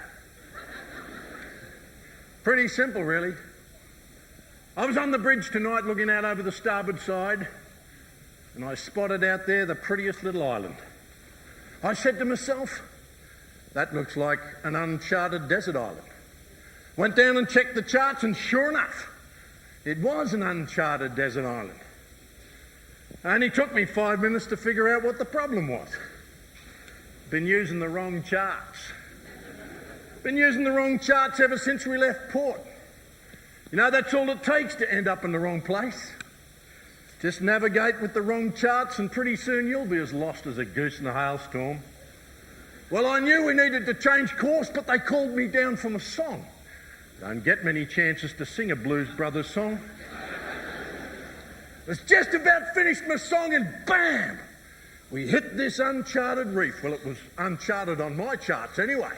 Pretty simple, really. I was on the bridge tonight looking out over the starboard side, and I spotted out there the prettiest little island. I said to myself, that looks like an uncharted desert island. Went down and checked the charts, and sure enough, it was an uncharted desert island. Only took me 5 minutes to figure out what the problem was. Been using the wrong charts. Been using the wrong charts ever since we left port. You know, that's all it takes to end up in the wrong place. Just navigate with the wrong charts and pretty soon you'll be as lost as a goose in a hailstorm. Well, I knew we needed to change course, but they called me down from a song. Don't get many chances to sing a Blues Brothers song. I was just about finished my song and bam! We hit this uncharted reef. Well, it was uncharted on my charts anyway.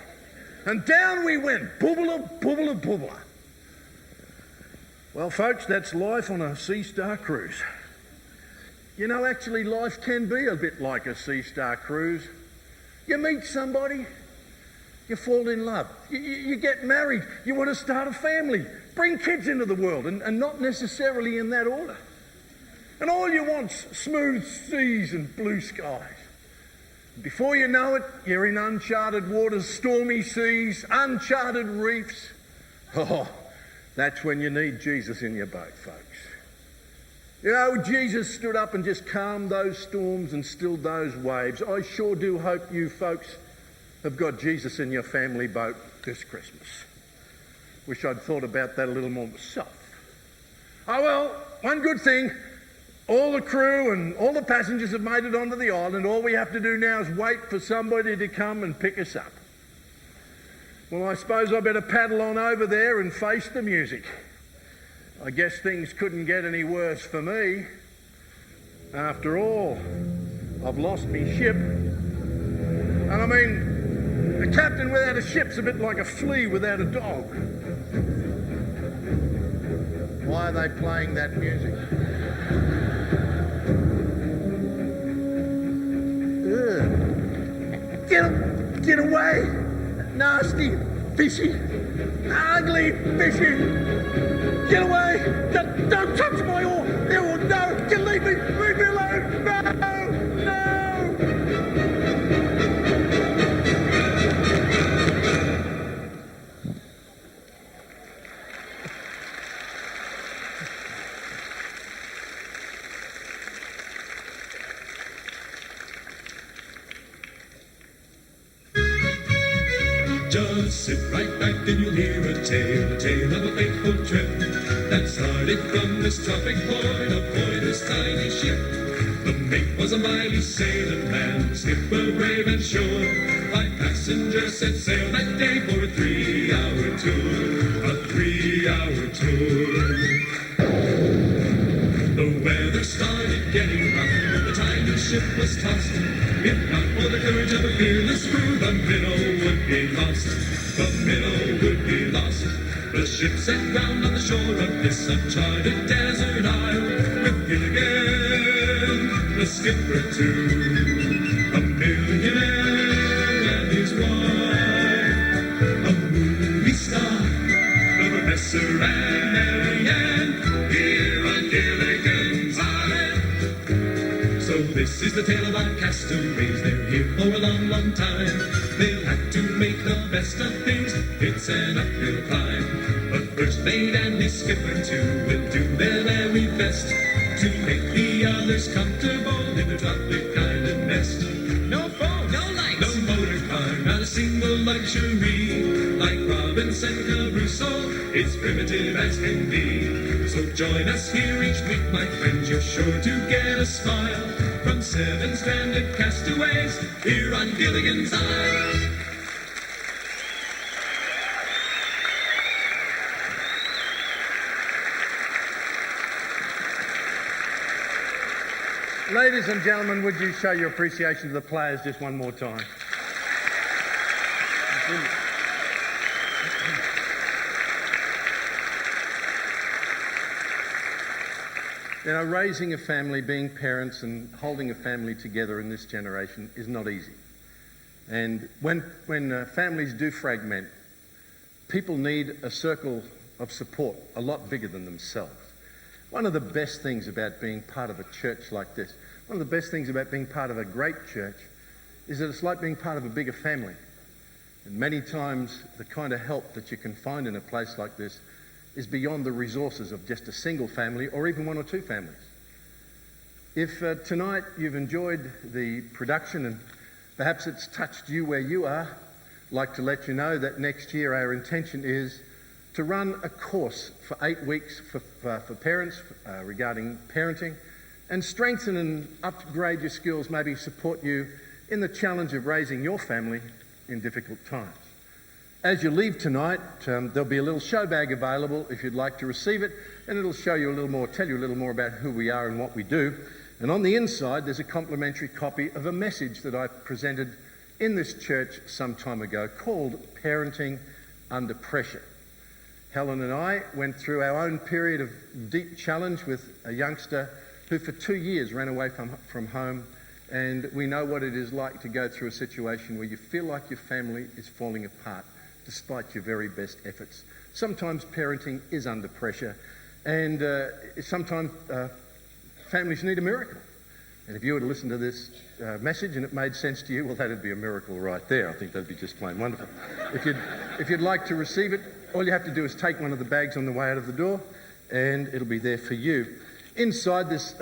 And down we went, boobala, boobala, boobala. Well, folks, that's life on a Sea Star cruise. You know, actually, life can be a bit like a Sea Star cruise. You meet somebody, you fall in love, you get married, you want to start a family, bring kids into the world, and not necessarily in that order. And all you want's smooth seas and blue skies. Before you know it, you're in uncharted waters, stormy seas, uncharted reefs. Oh, that's when you need Jesus in your boat, folks. You know, Jesus stood up and just calmed those storms and stilled those waves. I sure do hope you folks have got Jesus in your family boat this Christmas. Wish I'd thought about that a little more myself. Oh well, one good thing, all the crew and all the passengers have made it onto the island. All we have to do now is wait for somebody to come and pick us up. Well, I suppose I better paddle on over there and face the music. I guess things couldn't get any worse for me. After all, I've lost me ship. And I mean, a captain without a ship's a bit like a flea without a dog. Why are they playing that music? Ugh. Get away! Nasty, fishy, ugly, fishy! Get away! Don't touch my oar! Oh, no! You leave me alone! No! No! Just sit right back and you'll hear a tale of a fateful trip that started from this tropic point aboard this tiny ship. The mate was a mighty sailor man, the skipper brave and sure. 5 passengers set sail that day for a 3-hour tour, a 3-hour tour. The weather started getting rough, the tiny ship was tossed. If not for the courage of a fearless crew, the minnow would be lost. The minnow would be lost. The ship set down on the shore of this uncharted desert isle, with Gilligan, the skipper too, a millionaire and his wife, a movie star, the professor and Mary Ann, here on Gilligan's Island. So this is the tale of our castaways. They're here for a long, long time. They'll have to make the best of things. It's an uphill climb. But first mate and his skipper too will do their very best to make the others comfortable in the tropic island nest. No phone, no lights, no motor car, not a single luxury. Like Robinson Crusoe, it's primitive as can be. So join us here each week, my friends. You're sure to get a smile from 7 stranded castaways here on Gilligan's Isle. Ladies and gentlemen, would you show your appreciation to the players just one more time? You know, raising a family, being parents and holding a family together in this generation is not easy. And when families do fragment, people need a circle of support a lot bigger than themselves. One of the best things about being part of a church like this, one of the best things about being part of a great church, is that it's like being part of a bigger family. And many times the kind of help that you can find in a place like this is beyond the resources of just a single family or even one or two families. If tonight you've enjoyed the production and perhaps it's touched you where you are, I'd like to let you know that next year our intention is to run a course for 8 weeks for parents regarding parenting and strengthen and upgrade your skills, maybe support you in the challenge of raising your family in difficult times. As you leave tonight, there'll be a little show bag available if you'd like to receive it, and it'll show you a little more, tell you a little more about who we are and what we do. And on the inside, there's a complimentary copy of a message that I presented in this church some time ago called Parenting Under Pressure. Helen and I went through our own period of deep challenge with a youngster who for 2 years ran away from home, and we know what it is like to go through a situation where you feel like your family is falling apart despite your very best efforts. Sometimes parenting is under pressure, and sometimes families need a miracle. And if you were to listen to this message and it made sense to you, well, that'd be a miracle right there. I think that'd be just plain wonderful. If you'd like to receive it, all you have to do is take one of the bags on the way out of the door, and it'll be there for you. Inside there's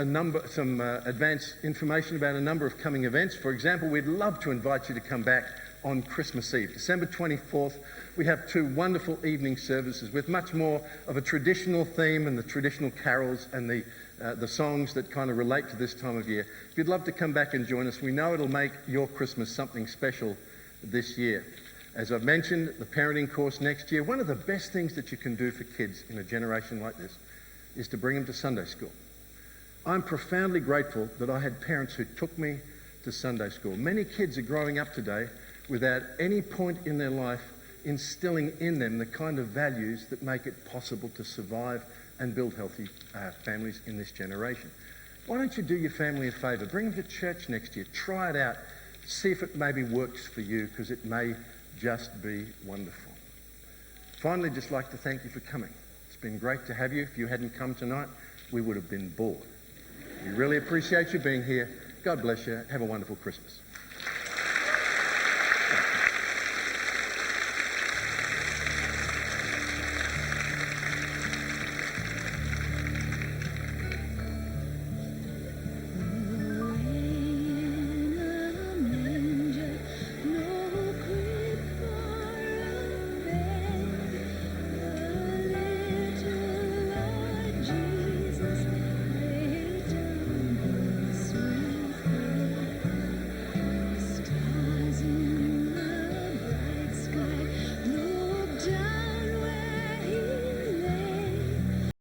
some advance information about a number of coming events. For example, we'd love to invite you to come back on Christmas Eve, December 24th. We have 2 wonderful evening services with much more of a traditional theme and the traditional carols and the songs that kind of relate to this time of year. If you'd love to come back and join us, we know it'll make your Christmas something special this year. As I've mentioned, the parenting course next year, one of the best things that you can do for kids in a generation like this is to bring them to Sunday school. I'm profoundly grateful that I had parents who took me to Sunday school. Many kids are growing up today without any point in their life instilling in them the kind of values that make it possible to survive and build healthy families in this generation. Why don't you do your family a favour? Bring them to church next year. Try it out. See if it maybe works for you, because it may just be wonderful. Finally, just like to thank you for coming. It's been great to have you. If you hadn't come tonight, we would have been bored. We really appreciate you being here. God bless you. Have a wonderful Christmas.